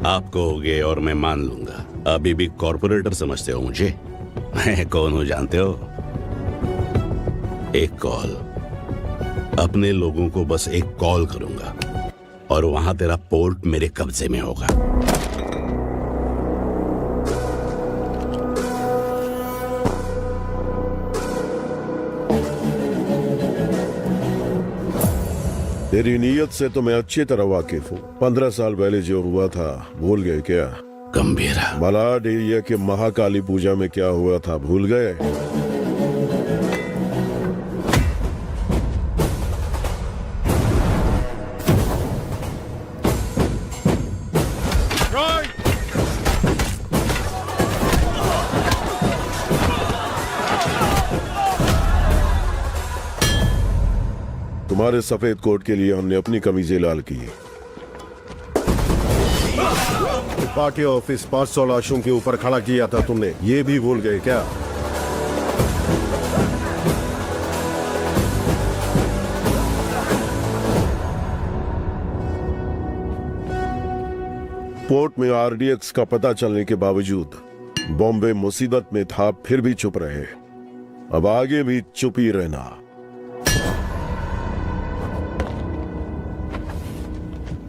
आप कहोगे और मैं मान लूंगा। अभी भी कॉर्पोरेटर समझते हो मुझे? मैं कौन हूं जानते हो? एक कॉल, अपने लोगों को बस एक कॉल करूंगा और वहां तेरा पोर्ट मेरे कब्जे में होगा। तेरी नीयत से तो मैं अच्छी तरह वाकिफ हूँ। 15 साल पहले जो हुआ था भूल गए क्या? गंभीरा, मलाड एरिया के महाकाली पूजा में क्या हुआ था भूल गए? तुम्हारे सफेद कोट के लिए हमने अपनी कमीजें लाल की। पार्टी ऑफिस 500 लाशों के ऊपर खड़ा किया था तुमने, ये भी भूल गए क्या? पोर्ट में आरडीएक्स का पता चलने के बावजूद बॉम्बे मुसीबत में था, फिर भी चुप रहे। अब आगे भी चुप ही रहना।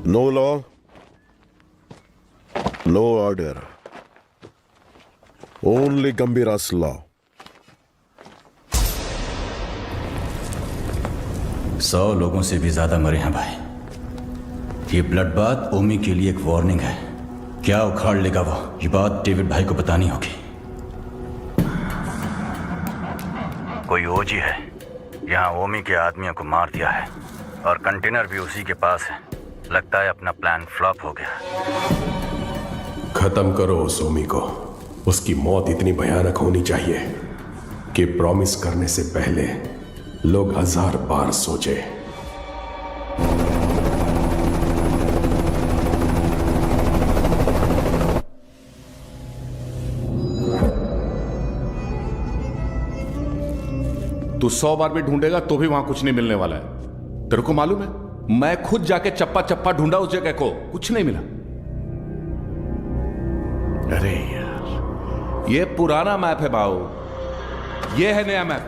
No law, no order. Only Gambhira's law. 100 लोगों से भी ज्यादा मरे हैं भाई। ये ब्लड बात ओमी के लिए एक वार्निंग है। क्या उखाड़ लेगा वो, ये बात डेविड भाई को बतानी होगी। कोई ओजी है यहाँ ओमी के आदमियों को मार दिया है और कंटेनर भी उसी के पास है। लगता है अपना प्लान फ्लॉप हो गया। खत्म करो उस ओमी को। उसकी मौत इतनी भयानक होनी चाहिए कि प्रॉमिस करने से पहले लोग 1000 बार सोचे। तू 100 बार भी ढूंढेगा तो भी वहां कुछ नहीं मिलने वाला है। तेरे को मालूम है, मैं खुद जाके चप्पा चप्पा ढूंढा उस जगह को, कुछ नहीं मिला। अरे यार, ये पुराना मैप है बाऊ, ये है नया मैप।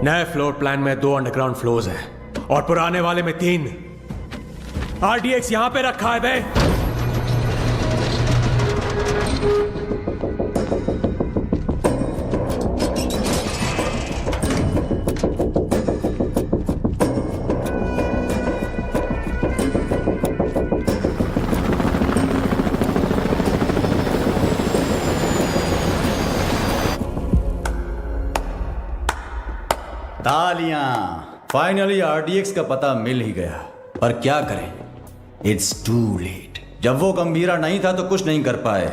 नए फ्लोर प्लान में 2 अंडरग्राउंड फ्लोर्स हैं और पुराने वाले में 3। आरडीएक्स यहां पे रखा है बे। तालियां। फाइनली आरडीएक्स का पता मिल ही गया, पर क्या करें, इट्स टू लेट। जब वो गंभीरा नहीं था तो कुछ नहीं कर पाए,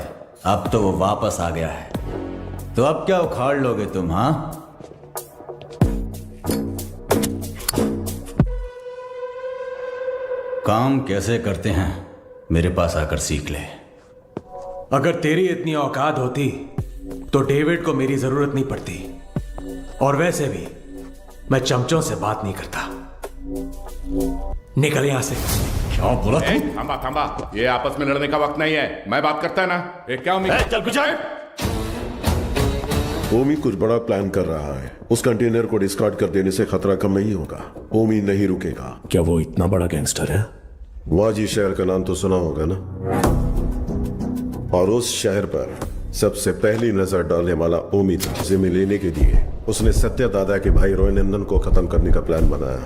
अब तो वो वापस आ गया है। तो अब क्या उखाड़ लोगे तुम? हाँ, काम कैसे करते हैं मेरे पास आकर सीख ले। अगर तेरी इतनी औकात होती तो डेविड को मेरी जरूरत नहीं पड़ती, और वैसे भी मैं चमचों से बात नहीं करता। निकल यहां से। क्या बोला तू? थांबा थांबा, ये आपस में लड़ने का वक्त नहीं है, मैं बात करता है ना। क्या चल कुछ ओमी कुछ बड़ा प्लान कर रहा है। उस कंटेनर को डिस्कार्ड कर देने से खतरा कम नहीं होगा। ओमी नहीं रुकेगा। क्या वो इतना बड़ा गैंगस्टर है? वाजी शहर का नाम तो सुना होगा ना, और उस शहर पर सबसे पहली नजर डालने वाला ओमी था। जिम्मे लेने के लिए उसने सत्या दादा के भाई रॉय नंदन को खत्म करने का प्लान बनाया।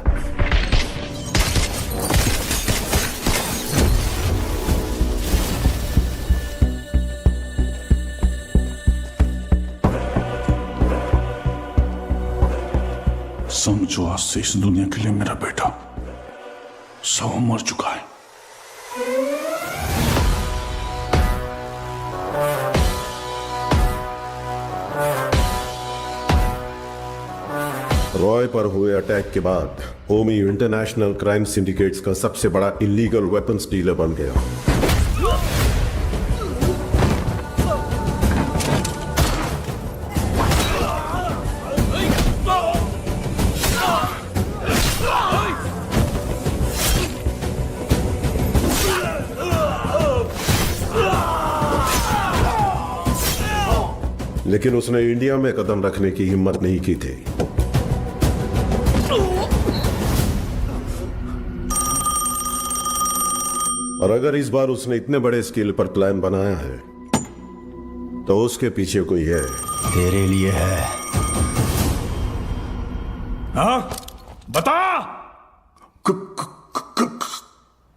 समझो आज से इस दुनिया के लिए मेरा बेटा सौ मर चुका है। रॉय पर हुए अटैक के बाद ओमी इंटरनेशनल क्राइम सिंडिकेट्स का सबसे बड़ा इलीगल वेपन्स डीलर बन गया। लेकिन उसने इंडिया में कदम रखने की हिम्मत नहीं की थी। और अगर इस बार उसने इतने बड़े स्केल पर प्लान बनाया है तो उसके पीछे कोई है। तेरे लिए है। हाँ बता।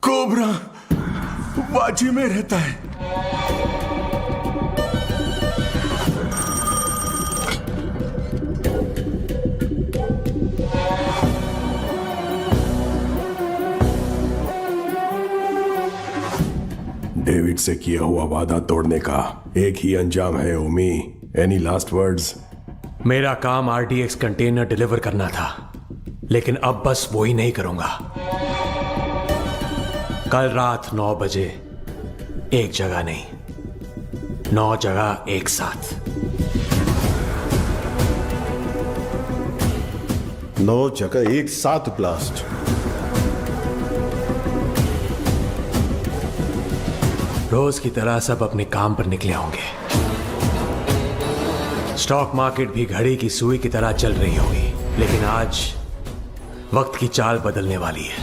कोबरा वाजी में रहता है। डेविड से किया हुआ वादा तोड़ने का एक ही अंजाम है ओमी। Any last words? मेरा काम आरडीएक्स कंटेनर डिलीवर करना था, लेकिन अब बस वो ही नहीं करूंगा। कल रात 9 बजे एक जगह नहीं, 9 जगह एक साथ। 9 जगह एक साथ ब्लास्ट। रोज की तरह सब अपने काम पर निकले होंगे। स्टॉक मार्केट भी घड़ी की सुई की तरह चल रही होगी, लेकिन आज वक्त की चाल बदलने वाली है।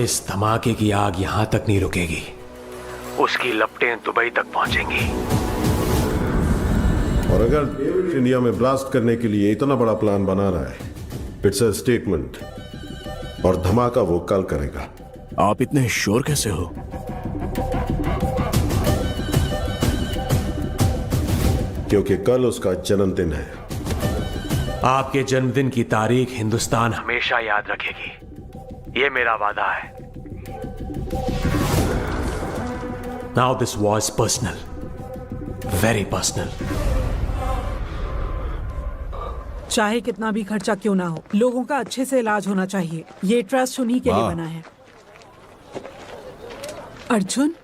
इस धमाके की आग यहां तक नहीं रुकेगी, उसकी लपटें दुबई तक पहुंचेंगी। और अगर डेविड इंडिया में ब्लास्ट करने के लिए इतना बड़ा प्लान बना रहा है, इट्स अ स्टेटमेंट, और धमाका वो कल करेगा। आप इतने श्योर कैसे हो? क्योंकि कल उसका जन्मदिन है। आपके जन्मदिन की तारीख हिंदुस्तान हमेशा याद रखेगी, ये मेरा वादा है। Now this was personal, very personal. चाहे कितना भी खर्चा क्यों ना हो, लोगों का अच्छे से इलाज होना चाहिए। ये ट्रस्ट उन्हीं के लिए बना है। अर्जुन,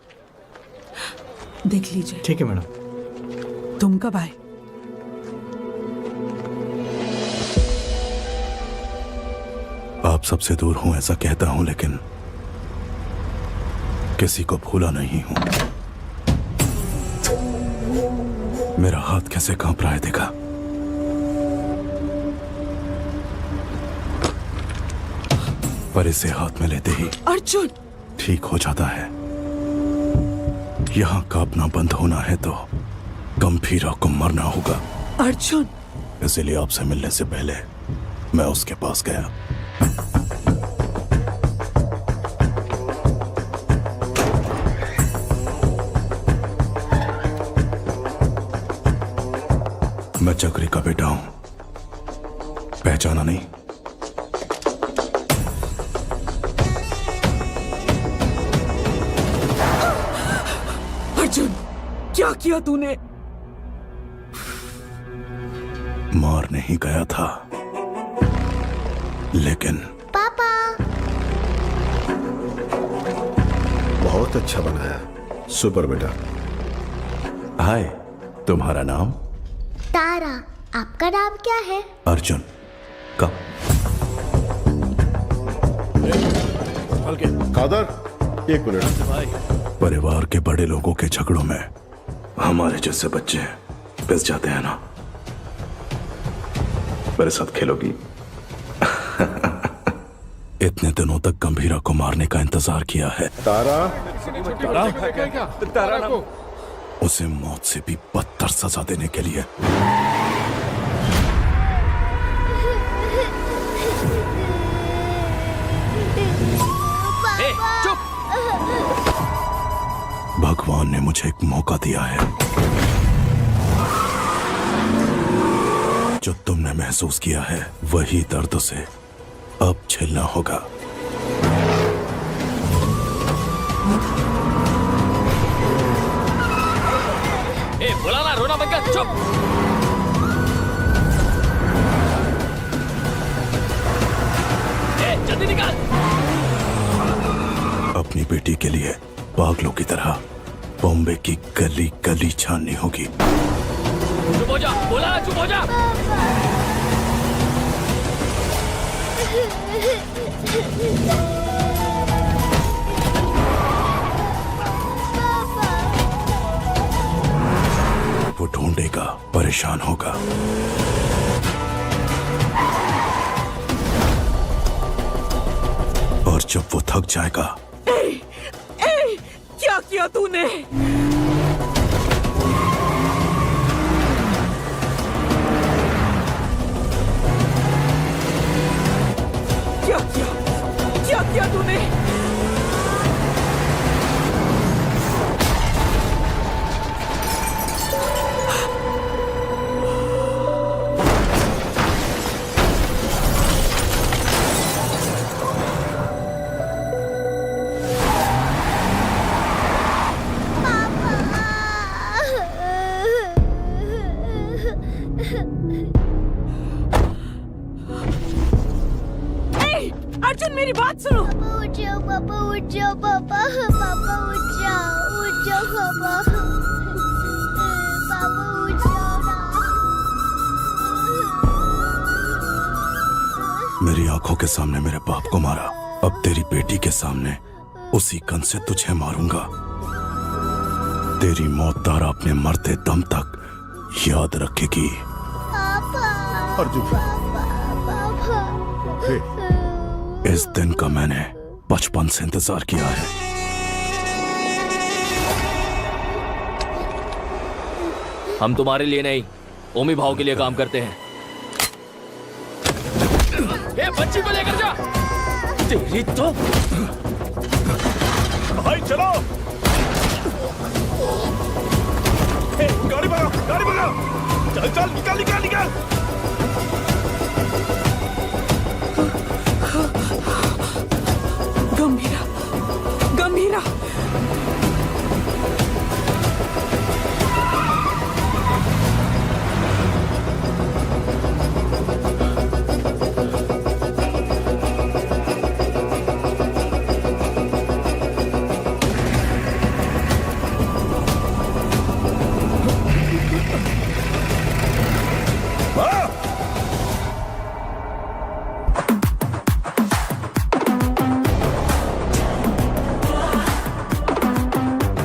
देख लीजिए। ठीक है मैडम। तुम कब आए? आप सबसे दूर हूं ऐसा कहता हूं, लेकिन किसी को भूला नहीं हूं। मेरा हाथ कैसे कांप रहा है देखा? पर इसे हाथ में लेते ही अर्जुन ठीक हो जाता है। यहां कांपना बंद होना है तो गंभीरा को मरना होगा। अर्जुन, इसलिए आपसे मिलने से पहले मैं उसके पास गया। मैं चक्री का बेटा हूं, पहचाना नहीं? अर्जुन, क्या किया तूने? मारने ही गया था, लेकिन पापा। बहुत अच्छा बनाया, सुपर बेटा। हाय, तुम्हारा नाम? तारा। आपका नाम क्या है? अर्जुन। कब? कादर, एक मिनट। परिवार के बड़े लोगों के झगड़ों में हमारे जैसे बच्चे पिस जाते हैं ना। मेरे साथ खेलोगी? इतने दिनों तक गंभीरा को मारने का इंतजार किया है। तारा, तारा को उसे मौत से भी बदतर सजा देने के लिए। भगवान ने मुझे एक मौका दिया है। जो तुमने महसूस किया है वही दर्द से अब झेलना होगा। बोला ना, रोना बंद कर, चुप। जल्दी निकाल। अपनी बेटी के लिए पागलों की तरह बॉम्बे की गली गली छाननी होगी। चुप हो जा, बोला ना, चुप हो जा। वो ढूंढेगा, परेशान होगा। और जब वो थक जाएगा। क्या किया तूने? क्या किया तूने? अर्जुन, मेरी बात सुनो। पापा उठ जाओ, पापा उठ जाओ, पापा पापा उठ जाओ पापा। पापा उठ जाओ ना। मेरी आंखों के सामने मेरे बाप को मारा, अब तेरी बेटी के सामने उसी गन से तुझे मारूंगा। तेरी मौत तारा अपने मरते दम तक याद रखेगी। अर्जुन, इस दिन का मैंने बचपन से इंतजार किया है। हम तुम्हारे लिए नहीं, ओमी भाव के लिए काम करते हैं। ए, बच्ची को लेकर जा। तेरी तो भाई चलो। ए, गाड़ी भगाओ, गाड़ी भगाओ। चल चल, निकल निकल निकल। गंभीरा, गंभीरा।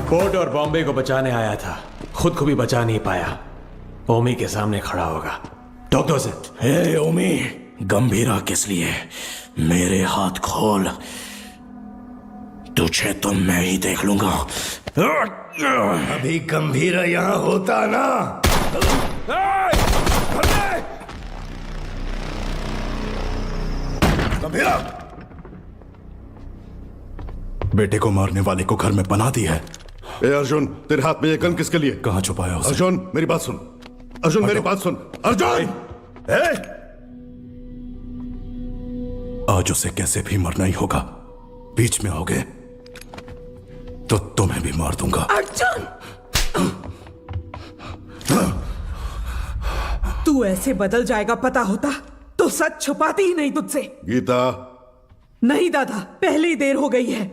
पोर्ट और बॉम्बे को बचाने आया था, खुद को भी बचा नहीं पाया। ओमी के सामने खड़ा होगा। ठोक दो उसे। हे ओमी, गंभीरा किस लिए? मेरे हाथ खोल, तुझे तो मैं ही देख लूंगा। अभी गंभीरा यहाँ होता ना। गंभीरा, बेटे को मारने वाले को घर में पनाह दी है। ए अर्जुन, तेरे हाथ में ये गन किसके लिए? कहाँ छुपाया उसे? अर्जुन, मेरी बात सुन। अर्जुन मेरी बात सुन। अर्जुन आज उसे कैसे भी मरना ही होगा। बीच में आओगे तो तुम्हें भी मार दूंगा। अर्जुन, तू ऐसे बदल जाएगा पता होता तो सच छुपाती ही नहीं तुझसे। गीता। नहीं दादा, पहले ही देर हो गई है।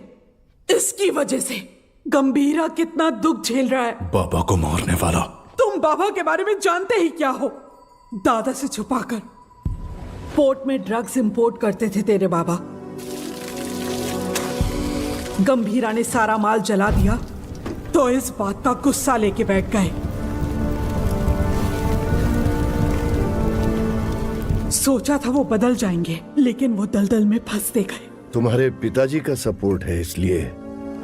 इसकी वजह से गंभीरा कितना दुख झेल रहा है। बाबा को मारने वाला। तुम बाबा के बारे में जानते ही क्या हो। दादा से छुपाकर पोर्ट में ड्रग्स इंपोर्ट करते थे तेरे बाबा। गंभीरा ने सारा माल जला दिया तो इस बात का गुस्सा लेके बैठ गए। सोचा था वो बदल जाएंगे, लेकिन वो दलदल में फंसते गए। तुम्हारे पिताजी का सपोर्ट है, इसलिए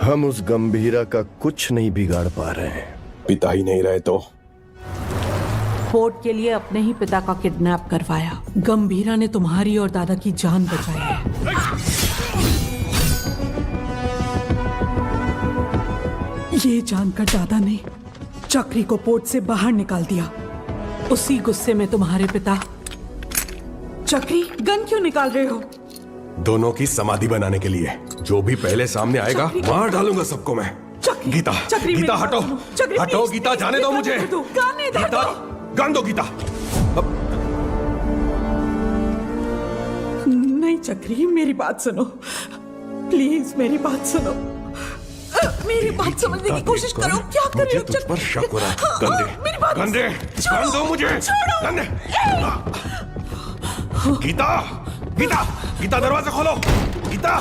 हम उस गंभीरा का कुछ नहीं बिगाड़ पा रहे हैं। पिता ही नहीं रहे तो पोर्ट के लिए अपने ही पिता का किडनैप करवाया। गंभीरा ने तुम्हारी और दादा की जान बचाई है। ये जानकर दादा ने चक्री को पोर्ट से बाहर निकाल दिया। उसी गुस्से में तुम्हारे पिता। चक्री, गन क्यों निकाल रहे हो? दोनों की समाधि बनाने के लिए। जो भी पहले सामने आएगा मार डालूंगा सबको मैं। गीता, गीता हटो, हटो गीता, जाने दो मुझे। गीता, गान दो गीता। नहीं चक्री, मेरी बात सुनो प्लीज, मेरी बात सुनो। मेरी बात समझने की कोशिश करो। क्या कर रहे हो? तुझ पर शक हो रहा है। गंदे, गंदे, गान दो मुझे। गंदे। गीता, गीता, गीता दरवाजा खोलो। गीता,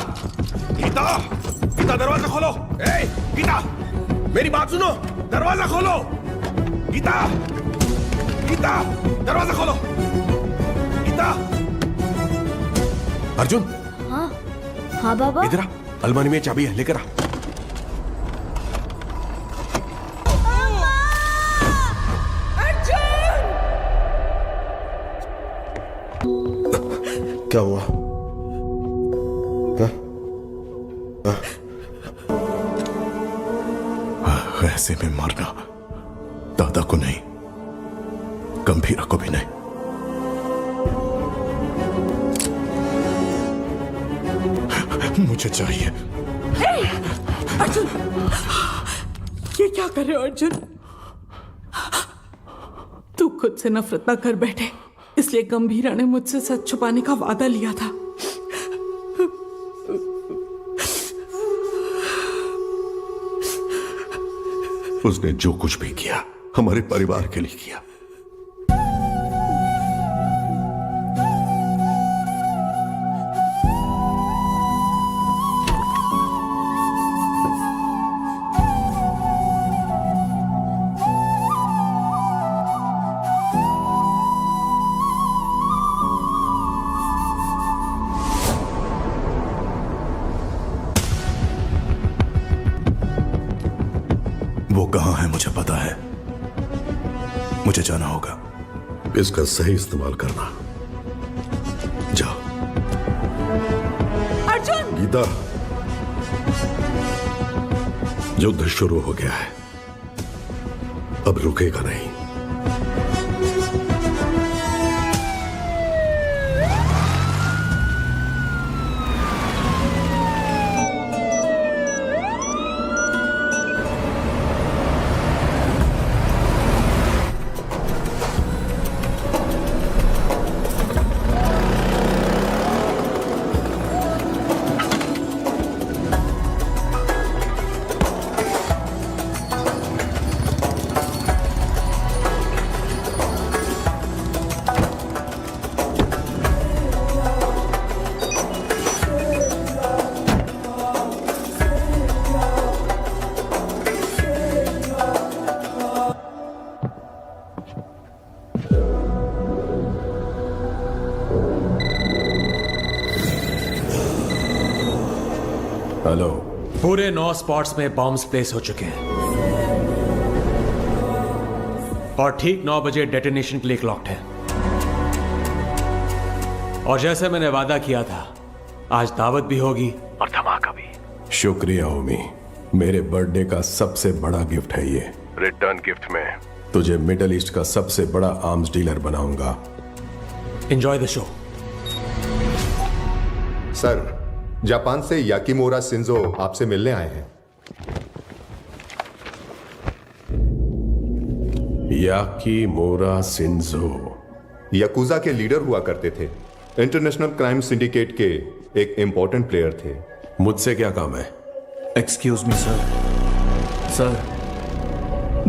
गीता, गीता दरवाजा खोलो। ए, गीता, मेरी बात सुनो, दरवाजा खोलो। गीता, गीता, दरवाजा खोलो। गीता। अर्जुन। हाँ, हाँ बाबा। इधर आ, अलमारी में चाबी है, लेकर आ। क्या हुआ? ऐसे में मारना दादा को नहीं, गंभीरा को भी नहीं। मुझे चाहिए। अर्जुन, ये क्या कर रहे हो अर्जुन? तू खुद से नफरत ना कर बैठे, इसलिए गंभीरा ने मुझसे सच छुपाने का वादा लिया था। उसने जो कुछ भी किया हमारे परिवार के लिए किया। वो कहां है मुझे पता है। मुझे जाना होगा। इसका सही इस्तेमाल करना। जाओ। अर्जुन! गीता, युद्ध शुरू हो गया है, अब रुकेगा नहीं। हेलो। पूरे 9 स्पॉट्स में बॉम्ब्स प्लेस हो चुके हैं और ठीक 9 बजे डेटोनेशन के लिए क्लॉक्ड है। और जैसे मैंने वादा किया था, आज दावत भी होगी और धमाका भी। शुक्रिया ओमी, मेरे बर्थडे का सबसे बड़ा गिफ्ट है ये। रिटर्न गिफ्ट में तुझे मिडल ईस्ट का सबसे बड़ा आर्म्स डीलर बनाऊंगा। Enjoy the show. Sir, Japan से याकीमोरा शिंजो आपसे मिलने आए हैं। याकीमोरा शिंजो याकुजा के लीडर हुआ करते थे। इंटरनेशनल क्राइम सिंडिकेट के एक इंपॉर्टेंट प्लेयर थे। मुझसे क्या काम है? Excuse me, sir. Sir,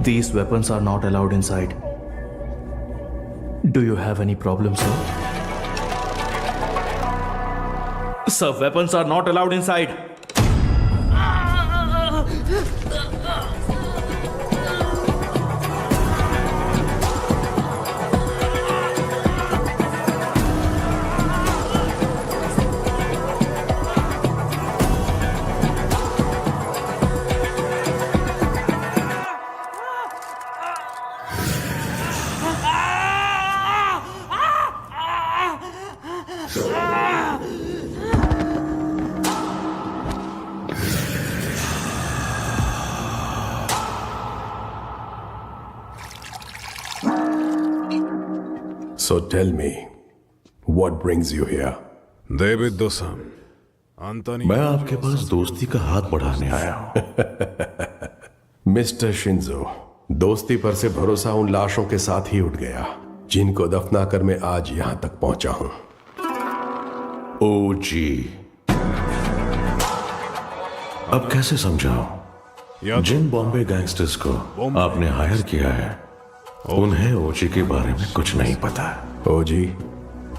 these weapons are not allowed inside. Do you have any problem, sir? Sir, weapons are not allowed inside. So tell me, what brings you here? देविद-san, मैं आपके पास दोस्ती का हाथ बढ़ाने आया हूं। मिस्टर शिंजो, दोस्ती पर से भरोसा उन लाशों के साथ ही उठ गया जिनको दफनाकर मैं आज यहां तक पहुंचा हूं। ओ जी, अब कैसे समझाऊं? जिन बॉम्बे गैंगस्टर्स को आपने हायर किया है उन्हें ओजी के बारे में कुछ नहीं पता।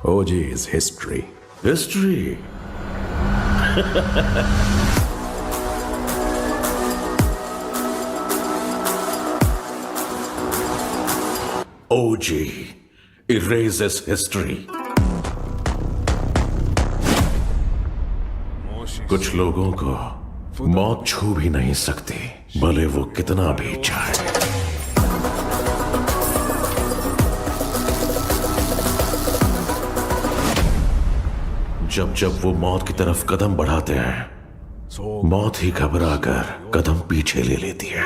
OG is history. History? OG erases history. कुछ लोगों को मौत छू भी नहीं सकती, भले वो कितना भी चाहे। जब जब वो मौत की तरफ कदम बढ़ाते हैं, मौत ही घबरा कर कदम पीछे ले लेती है।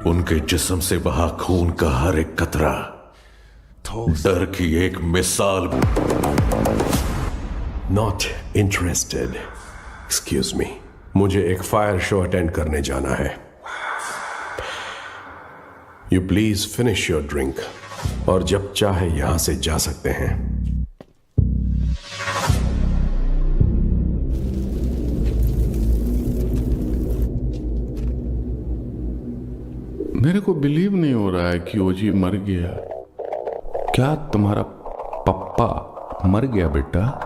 उनके जिस्म से बहा खून का हर एक कतरा डर की एक मिसाल। Not interested. एक्सक्यूज मी, मुझे एक फायर शो अटेंड करने जाना है। You please finish your drink और जब चाहे यहां से जा सकते हैं। मेरे को बिलीव नहीं हो रहा है कि ओजी मर गया। क्या तुम्हारा पप्पा मर गया बेटा?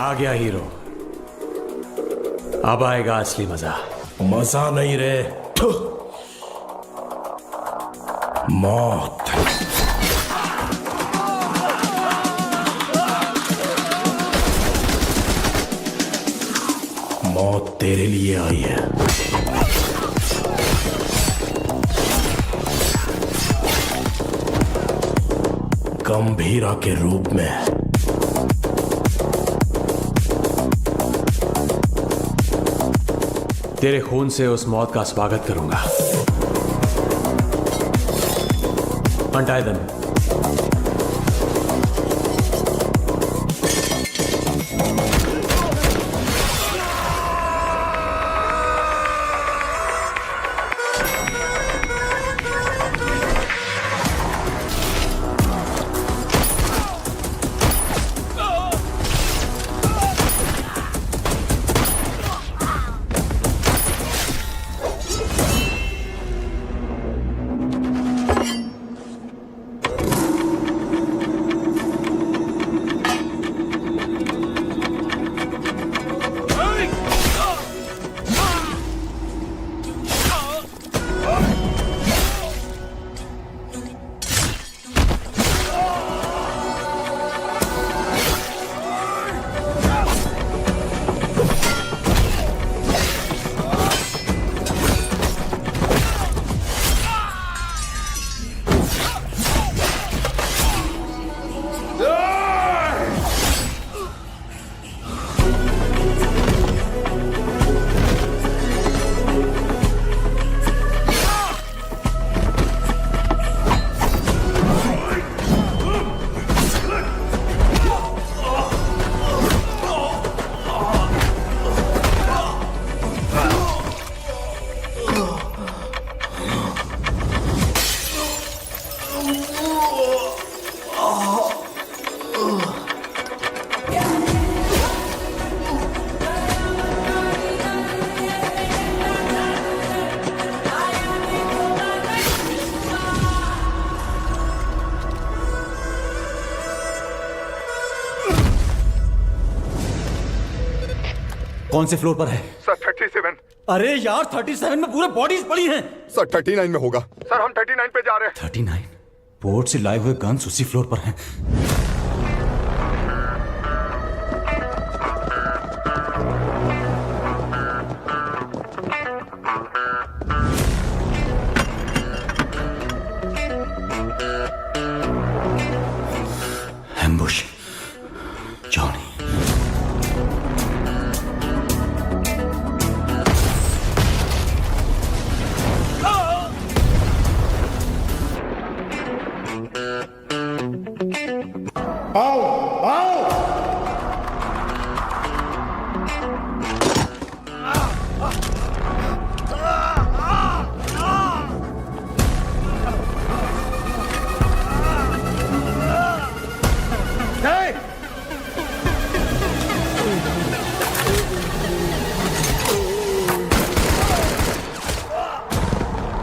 आ गया हीरो, अब आएगा असली मजा। मजा नहीं रे, मौत। मौत तेरे लिए आई है। गंभीरा के रूप में। तेरे खून से उस मौत का स्वागत करूंगा। Untie them. कौन से फ्लोर पर है? सर 37। अरे यार 37 में पूरे बॉडीज पड़ी हैं। सर 39 में होगा। सर हम 39 पे जा रहे हैं। 39? पोर्ट से लाए हुए गन्स उसी फ्लोर पर हैं। एम्बुश। जॉनी। आओ आओ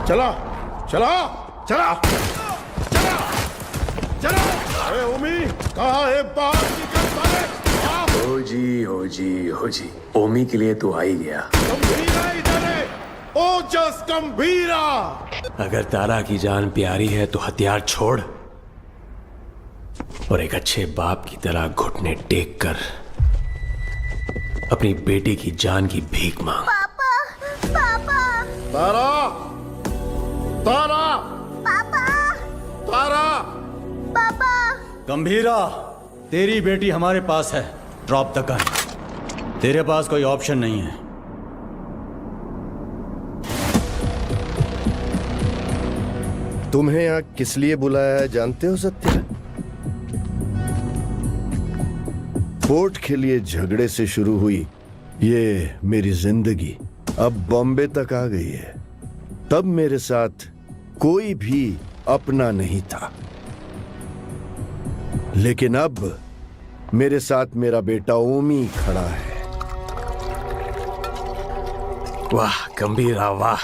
चला चला चला चला चला। अरे ओमी कहाँ है? बाहर निकल साले। हो जी ओमी के लिए तो आ ही गया। गंभीरा इधर है। ओजस गंभीरा। अगर तारा की जान प्यारी है तो हथियार छोड़ और एक अच्छे बाप की तरह घुटने टेक कर अपनी बेटी की जान की भीख मांग। पापा पापा तारा तारा पापा तारा। पापा गंभीरा, तेरी बेटी हमारे पास है। Drop the gun. तेरे पास कोई ऑप्शन नहीं है। तुम्हें यहाँ किस लिए बुलाया है जानते हो सत्या? पोर्ट के लिए झगड़े से शुरू हुई ये मेरी जिंदगी अब बॉम्बे तक आ गई है। तब मेरे साथ कोई भी अपना नहीं था, लेकिन अब मेरे साथ मेरा बेटा ओमी खड़ा है। वाह गंभीरा वाह।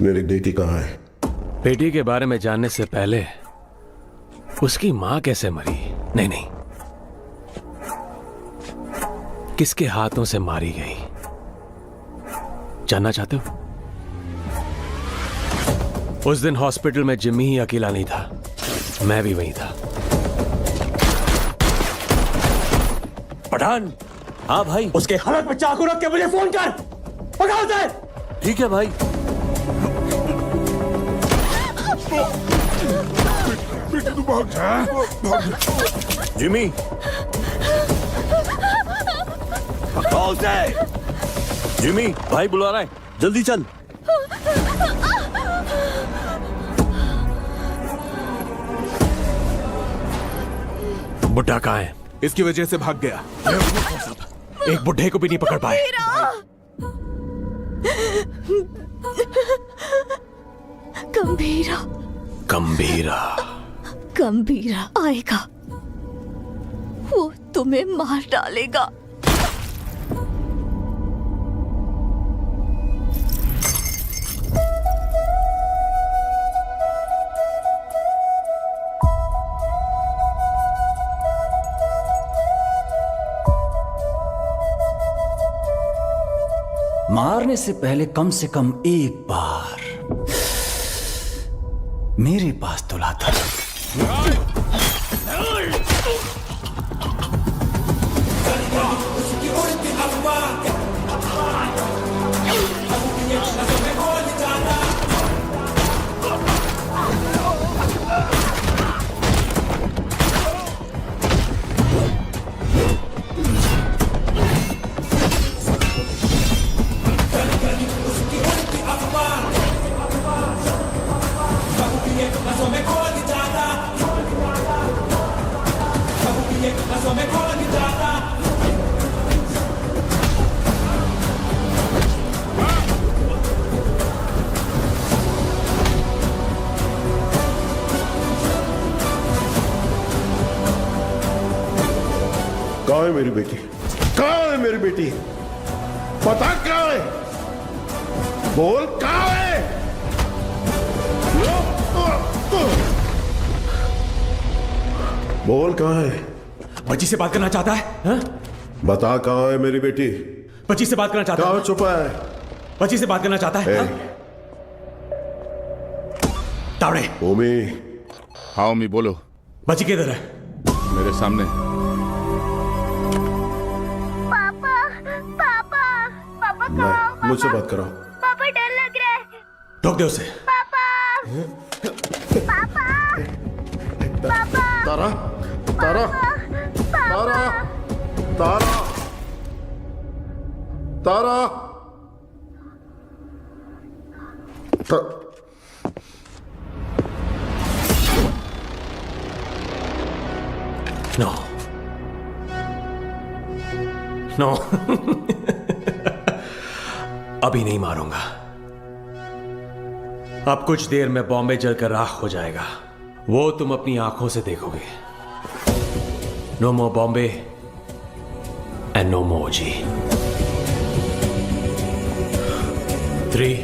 मेरी बेटी कहाँ है? बेटी के बारे में जानने से पहले उसकी मां कैसे मरी? नहीं, किसके हाथों से मारी गई जानना चाहते हो? उस दिन हॉस्पिटल में जिम्मी ही अकेला नहीं था, मैं भी वहीं था। पठान। हाँ भाई। उसके हालत में चाकू रख के मुझे फोन कर। पकड़ दे। ठीक है भाई। तू भाग जा। जिमी जिमी भाई बुला रहा है, जल्दी चल। बुड्ढा कहाँ है? इसकी वजह से भाग गया। एक बुड्ढे को भी नहीं पकड़ पाए। गंभीरा गंभीरा गंभीरा आएगा, वो तुम्हें मार डालेगा। मारने से पहले कम से कम एक बार मेरे पास तो लाता। कहाँ है मेरी बेटी? कहाँ है मेरी बेटी? पता कहाँ है? बोल कहाँ है? बोल कहाँ है? बच्ची से बात करना चाहता है? हा? बता कहाँ है मेरी बेटी? बच्ची से बात करना चाहता है? कहाँ छुपा है? बच्ची से बात करना चाहता है? तावड़े। ओमी। हाँ ओमी बोलो। बच्ची किधर है? मेरे सामने। मुझसे बात कराओ। पापा डर लग रहा है। ठोक दे उसे। पापा पापा पापा तारा तारा तारा तारा तारा नो नो अभी नहीं मारूंगा। अब कुछ देर में बॉम्बे जलकर राख हो जाएगा, वो तुम अपनी आंखों से देखोगे। No more Bombay and no more जी। 3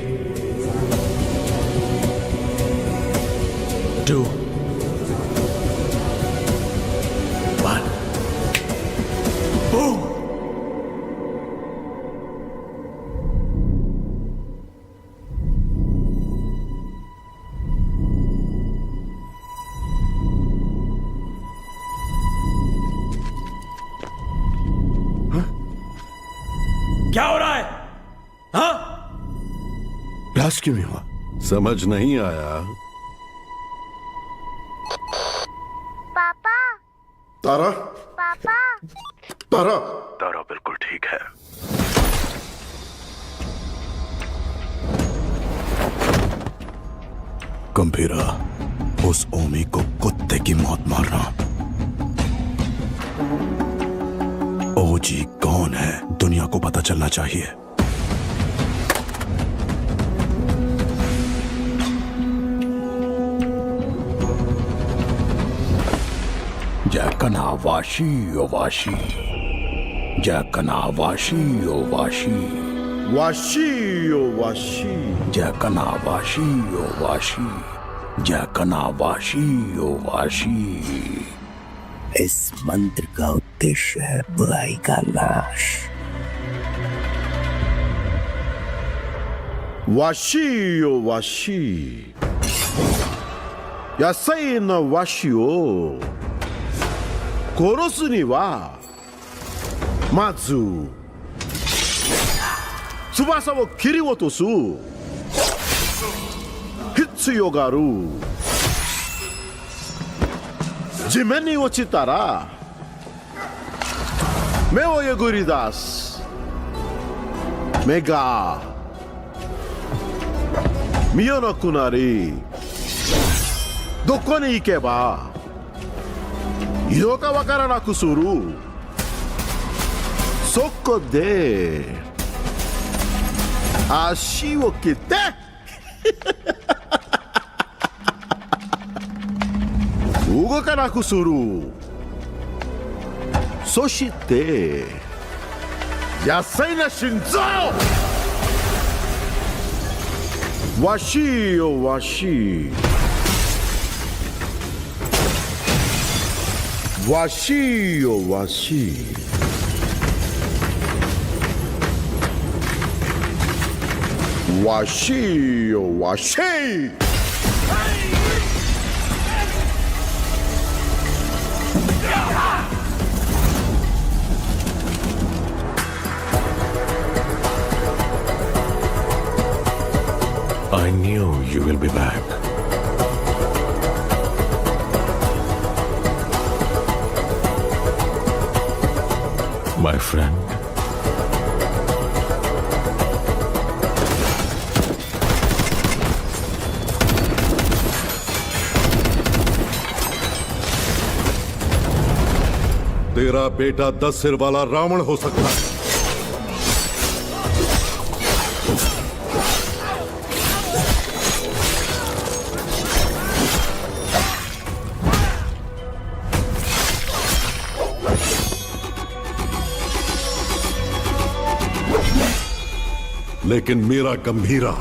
2 1 बूम। क्या हो रहा है? हाँ? ब्लास्ट क्यों नहीं हुआ? समझ नहीं आया। पापा तारा पापा तारा तारा बिल्कुल ठीक है। गंभीरा, उस ओमी को कुत्ते की मौत मारना। ओजी कौन है दुनिया को पता चलना चाहिए। जैकना वाशी ओ वाशी, जैकना वाशी ओ वाशी, वाशी ओ वाशी, जैकना वाशी ओ वाशी, जैकना वाशी ओ वाशी। इस मंत्र का उद्देश्य है बुराई का नाश। वाशी ओ वाशी, यासई न वाशी ओ कोरोसु नि वा Matsu tsubasa wo kiriwotosu hitsuyo ga aru. 地面に落ちたら目をえぐり出す。目が見えなくなり、どこに行けば idoka wakara na kusuru. Soko de ashi wo kite. Ugoka na kusuru. Soshite yasai na shinzo. Washi o washi. Washi o washi. Washi o washi. I knew you will be back. My friend. तेरा बेटा 10 सिर वाला रावण हो सकता है, लेकिन मेरा गंभीरा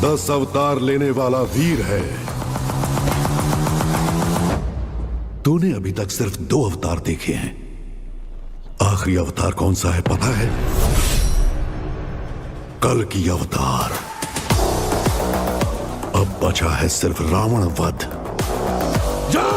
दस अवतार लेने वाला वीर है। तूने अभी तक सिर्फ 2 अवतार देखे हैं। आखिरी अवतार कौन सा है पता है? कल की अवतार। अब बचा है सिर्फ रावण वध। जाओ!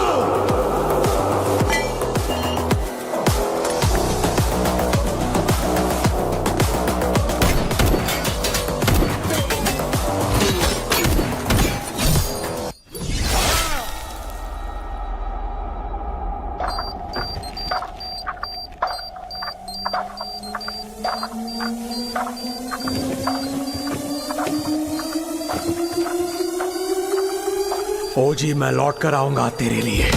ओजी, मैं लौट कर आऊंगा तेरे लिए।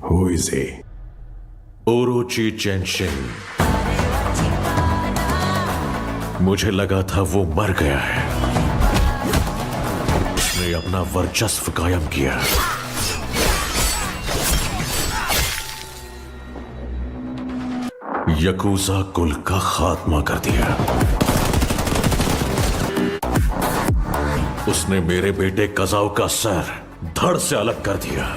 Who is he? ओरोची चेनशिन। मुझे लगा था वो मर गया है। उसने अपना वर्चस्व कायम किया। यकूजा कुल का खात्मा कर दिया। उसने मेरे बेटे कजाओ का सर धड़ से अलग कर दिया।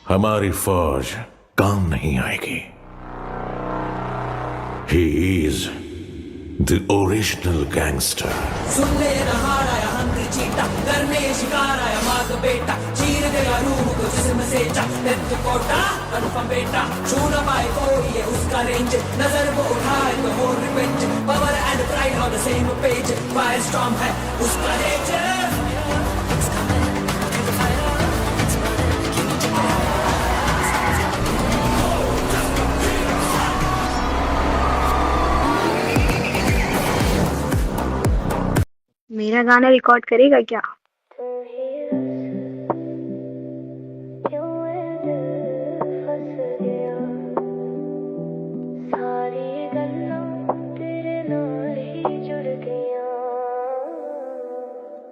हमारी फौज काम नहीं आएगी। He is the original gangster. सुन ले नहारा या हंग्री चीता, करने शिकार आया माग बेटा, चीर गया रूह को जिस्म से जा, डेथ कोटा कन्फर्म बेटा, छू न पाए कोई ये उसका रेंज, नजर वो उठाए तो हो revenge, power and pride on the same page, fire storm है उसका नेचर। मेरा गाना रिकॉर्ड करेगा क्या?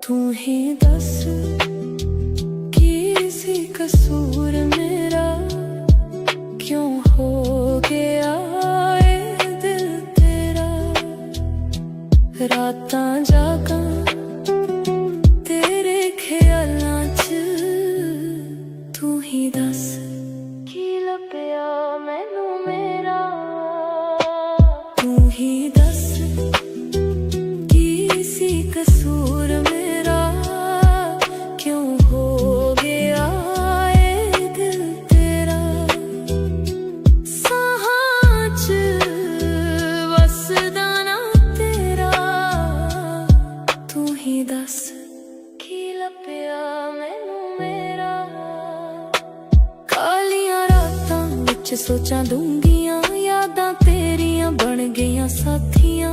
तू ही दस किसी कसूर मेरा क्यों हो गया ए दिल तेरा, रातां जागा तेरे ख्यालां च, तू ही दस की लभया मैनू मेरा, तू ही दस किसी सोचा दूंगियां यादां तेरियां बन गईयां साथियां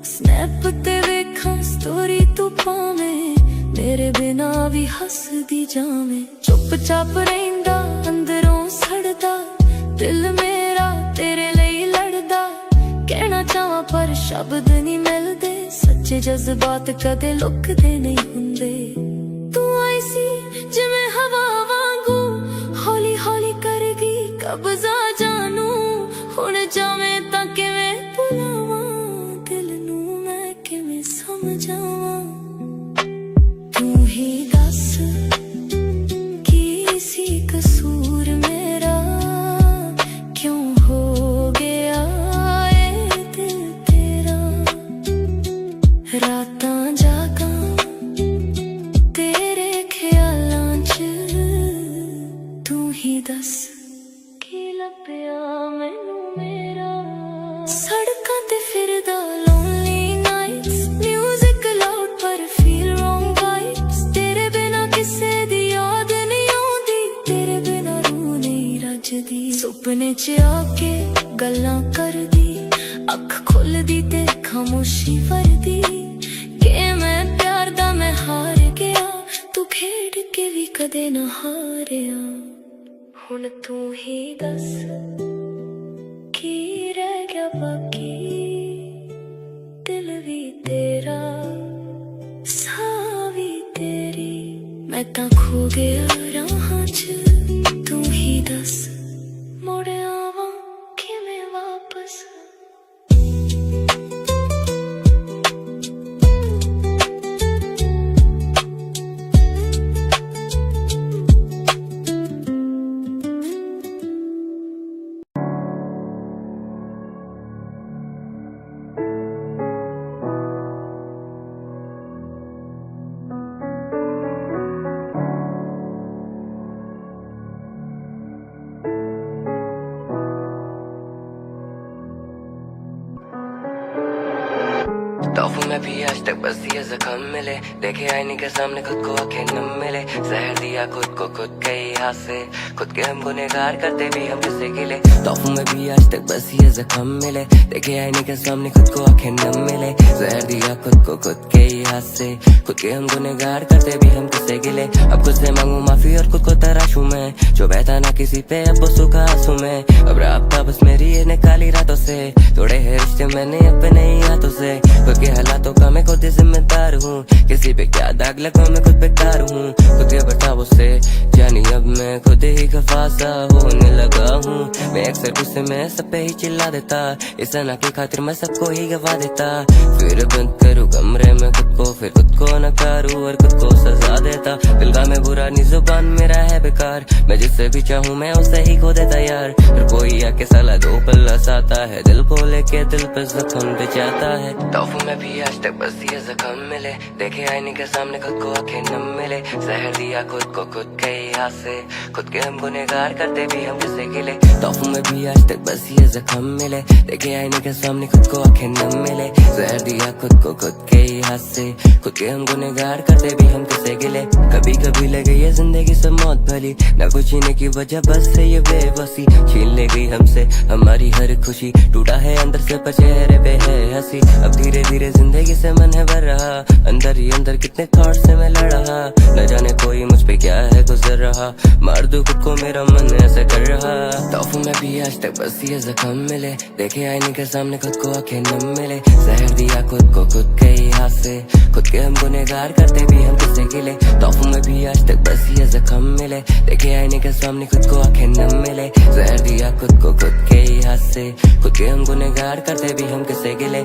स्नैप ते वेखां स्टोरी तू पावें मेरे बिना भी हसदी जावें चुपचाप रहिंदा अंदरों सड़दा दिल मेरा तेरे लिए लड़दा कहना चाहां पर शब्द नहीं मिलदे सच्चे जज्बात कदे लुकदे नहीं हुंदे तू आई सी जिवें हवा वांगू हौली हौली कर गई कब्जा जानू हुण जावें तां किवें भुलावां दिल नू मैं किवें समझावां तू ही दस की सी कसूर मेरा क्यों हो गया ए दिल तेरा रातां जागां तेरे ख्यालां च तू ही दस की लभ्या मैनू मेरा सड़कां ते फिरदा lonely nights music loud पर feel wrong vibes तेरे बिना किसे दी याद नहीं आउंदी तेरे बिना रूह नहीं रजदी सुपने च आके गल्लां करदी अख खुलदी ते खामोशी वरदी के मैं प्यार दा मैं हार गया तू खेड के भी कदे ना हारिया हुण तू ही दस की रह गया बाकी दिल भी तेरा साह भी तेरी मैं तां खो गया राहां च तू ही दस मुड़ आवां किवें वापस तोहफों में भी आज तक बस ये जख्म मिले देखे आईने के सामने खुद को आंखें न मिले जहर दिया खुद को खुद के ही हाथ से खुद के हम गुनहगार करते भी हम किसे गिले तोहफों में भी आज तक बस ये जख्म मिले देखे आईने के सामने खुद को आंखें न मिले जहर दिया खुद को खुद के ही हाथ से खुद के हम गुनहगार करते भी हम किसे गिले अब खुद से मांगू माफी और खुद को तराशूं मैं जो बहता ना किसी पे अब वो सूखा आंसू में अब राब्ता बस मेरी ये काली रातों से तोड़े हैं रिश्ते मैंने अपने ही हाथों से खुद के हालातों का मैं खुद जिम्मेदार हूँ किसी पे क्या दाग लगा मैं खुद बेकार हूँ खुद के बर्तावों से जानी अब मैं खुद ही खफासा होने लगा हूँ मैं अक्सर गुस्से में सब पे ही चिल्ला देता इस अना की खातिर मैं सबको ही गवा देता फिर बंद करूँ कमरे में खुद को फिर खुद को नकारूं और खुद को सजा देता दिल का मैं बुरा नहीं जुबान मेरा है बेकार मैं जिससे भी चाहूँ मैं उसे ही खो देता यार फिर कोई आके साला दो पल्ला साता है दिल को लेके दिल पे जख्म बिछाता है तोहफों में भी आज तक बस ये जख्म मिले देखे आईने के सामने खुद को आंखें न मिले जहर दिया खुद को खुद के ही हाथ से खुद के हम गुनहगार करते भी हम किसे गिले तोहफों में भी आज तक बस ये जख्म मिले देखे आईने के सामने खुद को आंखें न मिले जहर दिया खुद को खुद के ही हाथ से खुद के हम गुनहगार करते भी हम किसे गिले कभी कभी लगे ये जिंदगी से मौत भली न कुछ जीने की वजह बस से ये बेबसी छीन ले गई हमसे हमारी हर खुशी टूटा है अंदर से पर चेहरे पे है हंसी अब धीरे धीरे जिंदगी से मन है भर रहा अंदर ही अंदर कितने थॉट से मैं लड़ रहा न जाने कोई मुझ पे क्या है गुजर रहा मार दूं खुद को मेरा मन ऐसा कर रहा तोहफों में भी आज तक बस ये जख्म मिले देखे आईने के सामने खुद को आंखें न मिले जहर दिया खुद को खुद के ही हाथ से खुद के हम गुनहगार करते भी हम किसे गिले तोहफों में भी आज तक बस ये जख्म मिले देखे आईने के सामने खुद को आंखें न मिले जहर दिया खुद को खुद के ही हाथ से खुद के हम गुनहगार करते भी हम किसे गिले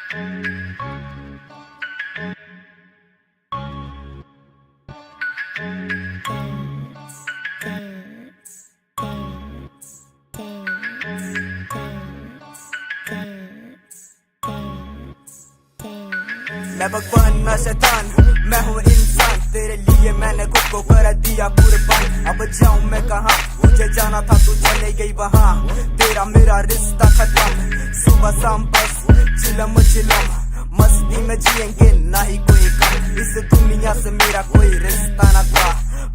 मैं भगवान ना शैतान, मैं हूँ इंसान, तेरे लिए मैंने खुद को कर दिया कुर्बान। अब जाऊँ मैं कहाँ, मुझे जाना था तू चले गई वहाँ। तेरा मेरा रिश्ता खत्म, सुबह शाम बस चिलम चिलम, मस्ती में जिएंगे ना ही कोई गम। इस दुनिया से मेरा कोई रिश्ता ना था,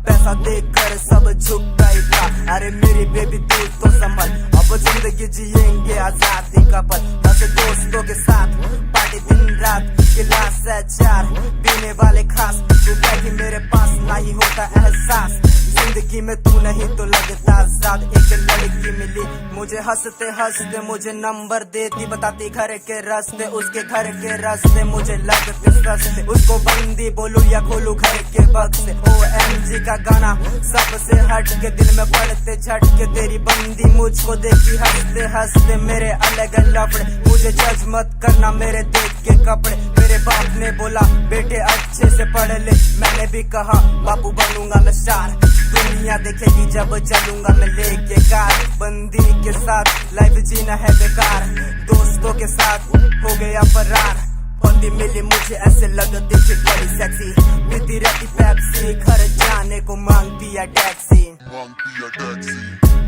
पैसा देकर सब झुक गई था। अरे मेरी बेबी तू तो संभल, अब जिंदगी जिएंगे आजादी का पल। बस दोस्तों के साथ पार्टी दिन रात, गिलास है चार पीने वाले खास। तू बैठी मेरे पास नहीं होता एहसास, जिंदगी में तू नहीं तो लगता साथ। एक लड़की मिली मुझे हंसते हंसते, मुझे नंबर देती बताती घर के रास्ते, उसके घर के रास्ते मुझे लगते सस्ते। उसको बंदी बोलूं या खोलूं घर के बक्से, OMG का गाना सबसे हट के दिल में पड़ते झटके। तेरी बंदी मुझको देखी हंसते हंसते, मेरे अलग लफड़े। मुझे जज मत करना मेरे देख के कपड़े। मेरे बाप ने बोला बेटे अच्छे से पढ़ ले, मैंने भी कहा बापू बनूंगा मैं स्टार। दुनिया देखेगी जब चलूंगा मैं लेके कार। बंदी के साथ लाइफ जीना है बेकार, दोस्तों के साथ हो गया फरार। बंदी मिली मुझे ऐसे लगती थी बड़ी सेक्सी, पीती रहती पेप्सी, घर जाने को मांगती है टैक्सी।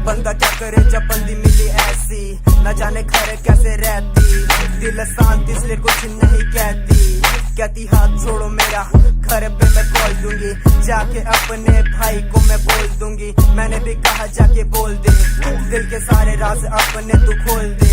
बंदा क्या करे जब बंदी मिली ऐसी, न जाने घर कैसे रहती। दिल शांत इसलिए कुछ नहीं कहती हाथ छोड़ो मेरा, घर पे मैं कॉल दूंगी। जाके अपने भाई को मैं बोल दूंगी, मैंने भी कहा जाके बोल दे, दिल के सारे राज अपने तू खोल दे।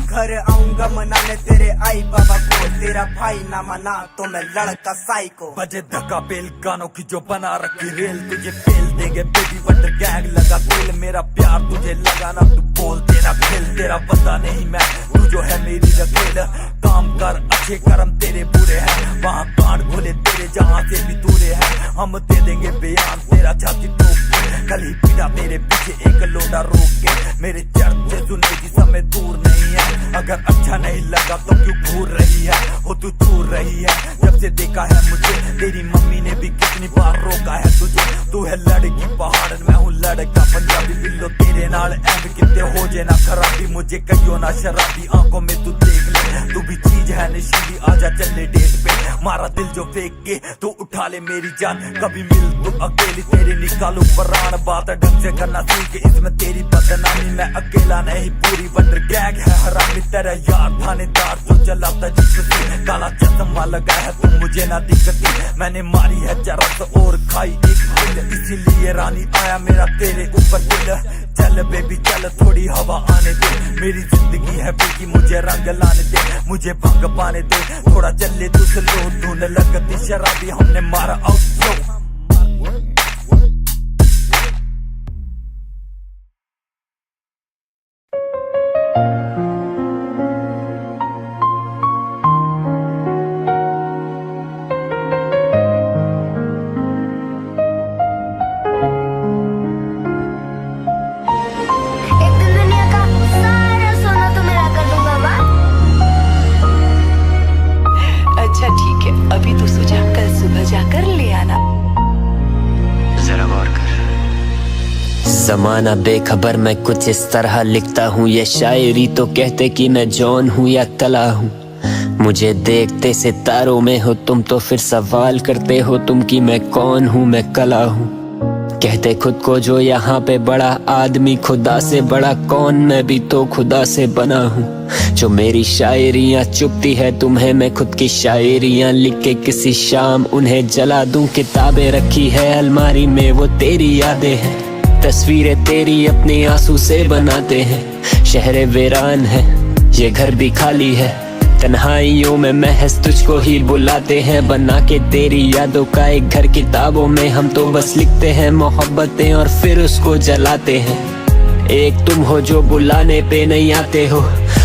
घर आऊंगा मनाने तेरे आई बाबा को, तेरा भाई ना मना तो मैं लड़का साइको। बजे धक्का बेल गानों की जो बना रखी रेल, तुझे फेल देंगे बेबी वंडर गैंग लगा तेल। मेरा प्यार तुझे लगाना तू बोल तेरा खेल, तेरा बंदा नहीं मैं तू जो है मेरी रखेल। काम कर अच्छे कर्म तेरे बुरे हैं, वहाँ कांड खोले तेरे जहाँ से भी दूरे हैं। हम दे देंगे बयान तेरा छाती ठोक के, कल ही पीड़ा तेरे पीछे एक लोटा रोक के। मेरे चर्चे सुनने की समय दूर नहीं है, अगर अच्छा नहीं लगा तो क्यों घूर रही है, हो तू चूर रही है। जब से देखा है मुझे तेरी मम्मी ने भी कितनी बार रोका है तुझे। तू है लड़की पहाड़, मैं हूँ लड़का पंजाबी। बिल्लो तेरे नाल एंड कितने हो जे ना खराबी, मुझे कहियो ना शराबी। आंखों में तू देख ले, तू भी चीज है नशीली, आजा चले डेट पे। मारा दिल जो फेंक के तू उठा ले मेरी जान, कभी मिल तू अकेली तेरे निकालू परान। बात ढंग से करना सीख, इसमें तेरी बदनामी। मैं अकेला नहीं पूरी वंडर गैंग है हरामी। तेरा यार थानेदार जो चलाता जिससे, काला चश्मा लगा है तू मुझे ना दिखती। मैंने मारी है चरस और खाई एक दिल, इसीलिए रानी आया मेरा तेरे ऊपर दिल। चल बेबी चल थोड़ी हवा आने दे, मेरी जिंदगी है बेबी मुझे रंग लाने दे। मुझे भंग पाने दे, थोड़ा चले तू स्लो, धुन लगती शराबी हमने मारा आउट। जमाना बेखबर मैं कुछ इस तरह लिखता हूँ ये शायरी, तो कहते कि मैं जॉन हूँ या तला हूँ। मुझे देखते सितारों में हो तुम, तो फिर सवाल करते हो तुम कि मैं कौन हूँ, मैं कला हूँ। कहते खुद को जो यहाँ पे बड़ा आदमी, खुदा से बड़ा कौन, मैं भी तो खुदा से बना हूँ। जो मेरी शायरियाँ चुपती है तुम्हें, मैं खुद की शायरियाँ लिख के किसी शाम उन्हें जला दूं। किताबें रखी है अलमारी में वो तेरी यादें हैं, तस्वीरें तेरी अपने आंसू से बनाते हैं। शहर वीरान है ये घर भी खाली है, तन्हाइयों में महज तुझको ही बुलाते हैं। बना के तेरी यादों का एक घर किताबों में, हम तो बस लिखते हैं मोहब्बतें और फिर उसको जलाते हैं। एक तुम हो जो बुलाने पे नहीं आते हो,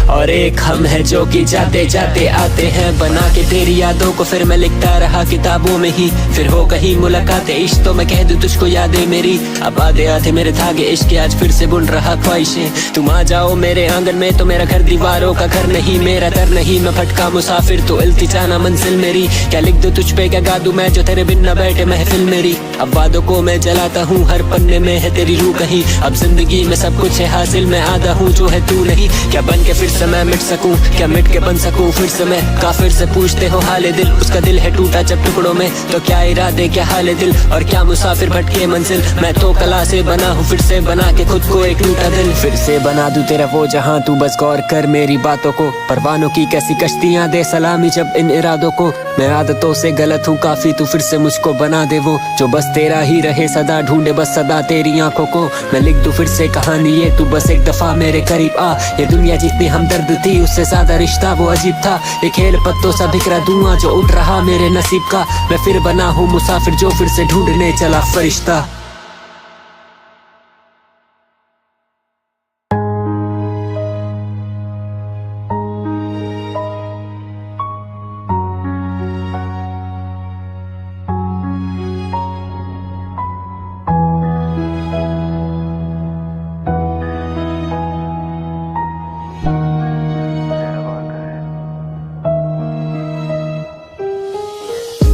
और एक हम है जो कि जाते जाते आते हैं बना के तेरी यादों को। फिर मैं लिखता रहा किताबों में ही, फिर हो कहीं मुलाकातें इश्क तो मैं कह दूं तुझको यादें मेरी। अब आधे आधे मेरे धागे इश्क के आज फिर से बुन रहा ख्वाहिशें। तुम आ जाओ मेरे आंगन में तो मेरा घर दीवारों का घर नहीं, मेरा दर नहीं मैं भटका मुसाफिर तो इल्तिजाना मंजिल मेरी। क्या लिख दूं तुझ पे क्या गा दूं मैं जो तेरे बिन न बैठे महफिल मेरी। अब वादों को मैं जलाता हूँ, हर पन्ने में है तेरी रूह कहीं। अब जिंदगी में सब कुछ है हासिल, मैं आधा हूँ जो है तू नहीं। क्या बन के फिर से मैं मिट सकूं, क्या मिट के बन सकूं फिर से मैं। काफिर से पूछते हो हाले दिल, उसका दिल है टूटा जब टुकड़ों में। तो क्या इरादे क्या हाले दिल, और क्या मुसाफिर भटके मंजिल। मैं तो कला से बना हूँ फिर से बना के खुद को एक टूटा दिल। फिर से बना दूं तेरा वो जहां, तू बस गौर कर मेरी बातों को। परवानों की कैसी कश्तियां दे सलामी जब इन इरादों को। मैं आदतों से गलत हूँ काफी, तू फिर से मुझको बना दे वो जो बस तेरा ही रहे सदा। ढूंढे बस सदा तेरी आंखों को। मैं लिख दूं फिर से कहानी ये, तू बस एक दफा मेरे करीब आ। ये दुनिया जितनी हमदर्द थी उससे ज्यादा रिश्ता वो अजीब था। ये खेल पत्तों सा बिखरा धुआं जो उठ रहा मेरे नसीब का। मैं फिर बना हूँ मुसाफिर जो फिर से ढूंढने चला फरिश्ता।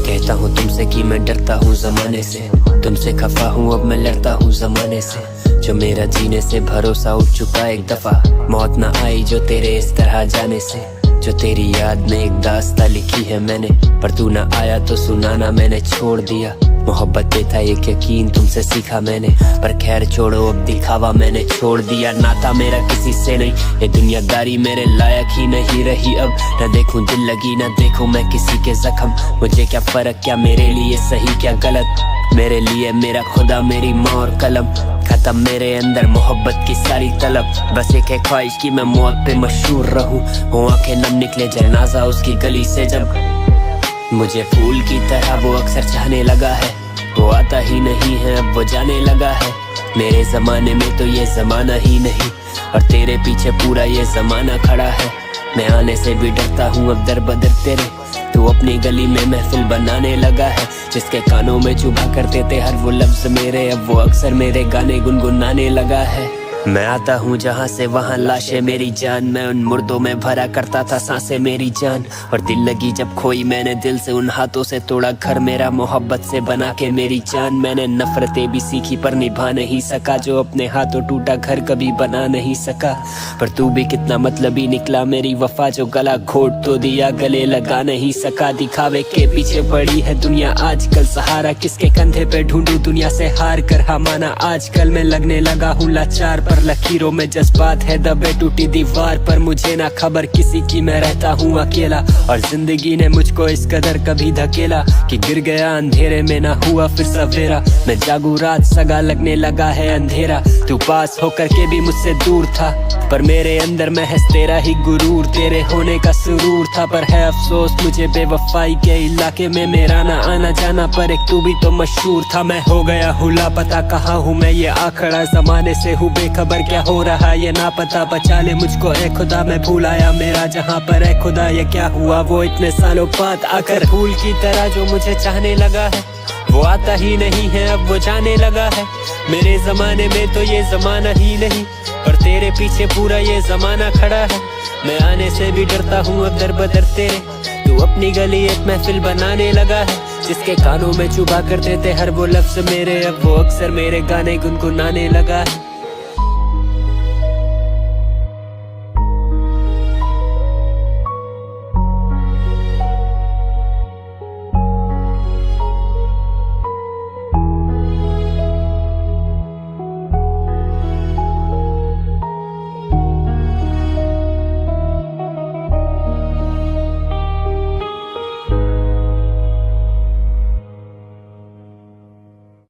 कहता हूँ तुमसे कि मैं डरता हूँ जमाने से, तुमसे खफा हूँ अब मैं लड़ता हूँ जमाने से। जो मेरा जीने से भरोसा उठ चुका एक दफा, मौत ना आई जो तेरे इस तरह जाने से। जो तेरी याद में एक दास्तां लिखी है मैंने, पर तू ना आया तो सुनाना मैंने छोड़ दिया। मोहब्बत पे था एक यकीन तुमसे सीखा मैंने, पर खैर छोड़ो अब दिखावा मैंने छोड़ दिया। नाता मेरा किसी से नहीं, ये दुनियादारी मेरे लायक ही नहीं रही अब। न देखूं दिल लगी न देखूं मैं किसी के जख्म। मुझे क्या फर्क, क्या मेरे लिए सही क्या गलत। मेरे लिए मेरा खुदा मेरी माँ और कलम। खत्म मेरे अंदर मोहब्बत की सारी तलब। बस एक है ख्वाहिश की मैं मौत पे मशहूर रहूं। हो आंखें नम निकले जनाजा उसकी गली से जब। मुझे फूल की तरह वो अक्सर चाहने लगा है। वो आता ही नहीं है अब वो जाने लगा है। मेरे जमाने में तो ये जमाना ही नहीं, और तेरे पीछे पूरा ये जमाना खड़ा है। मैं आने से भी डरता हूँ अब दर बदर तेरे। तू अपनी गली में महफिल बनाने लगा है, जिसके कानों में चुभा करते थे हर वो लफ्ज मेरे। अब वो अक्सर मेरे गाने गुनगुनाने लगा है। मैं आता हूँ जहाँ से वहाँ लाशें मेरी जान। मैं उन मुर्दों में भरा करता था सांसें मेरी जान। और दिल लगी जब खोई मैंने दिल से, उन हाथों से तोड़ा घर मेरा मोहब्बत से बना के मेरी जान। मैंने नफरतें भी सीखी पर निभा नहीं सका, जो अपने हाथों टूटा घर कभी बना नहीं सका। पर तू भी कितना मतलबी निकला मेरी वफा, जो गला घोट तो दिया गले लगा नहीं सका। दिखावे के पीछे पड़ी है दुनिया आजकल, सहारा किसके कंधे पे ढूंढूं दुनिया से हार कर हमाना। आजकल मैं लगने लगा हूँ लाचार, पर लकीरों में जज्बात है दबे टूटी दीवार पर। मुझे ना खबर किसी की मैं रहता हूँ अकेला, और जिंदगी ने मुझको इस कदर कभी धकेला कि गिर गया अंधेरे में ना हुआ फिर सवेरा। मैं जागू रात सगा लगने लगा है अंधेरा। तू पास होकर के भी मुझसे दूर था, पर मेरे अंदर महज तेरा ही गुरूर, तेरे होने का सुरूर था। पर है अफसोस मुझे बेवफाई के इलाके में मेरा ना आना जाना, पर एक तू भी तो मशहूर था। मैं हो गया हूँ लापता, कहाँ हूँ मैं ये आखड़ा जमाने से हूँ बेखबर। क्या हो रहा ये ना पता, बचा ले मुझको ए खुदा। मैं भूल आया मेरा जहाँ पर है खुदा, ये क्या हुआ वो इतने सालों बाद आकर। फूल की तरह जो मुझे चाहने लगा है, वो आता ही नहीं है अब वो जाने लगा है। मेरे जमाने में तो ये जमाना ही नहीं, पर तेरे पीछे पूरा ये जमाना खड़ा है। मैं आने से भी डरता हूँ अब दर बदर तेरे। तू अपनी गली एक महफिल बनाने लगा है, जिसके कानों में चुभा करते थे हर वो लफ्ज मेरे। अब वो अक्सर मेरे गाने गुनगुनाने लगा है।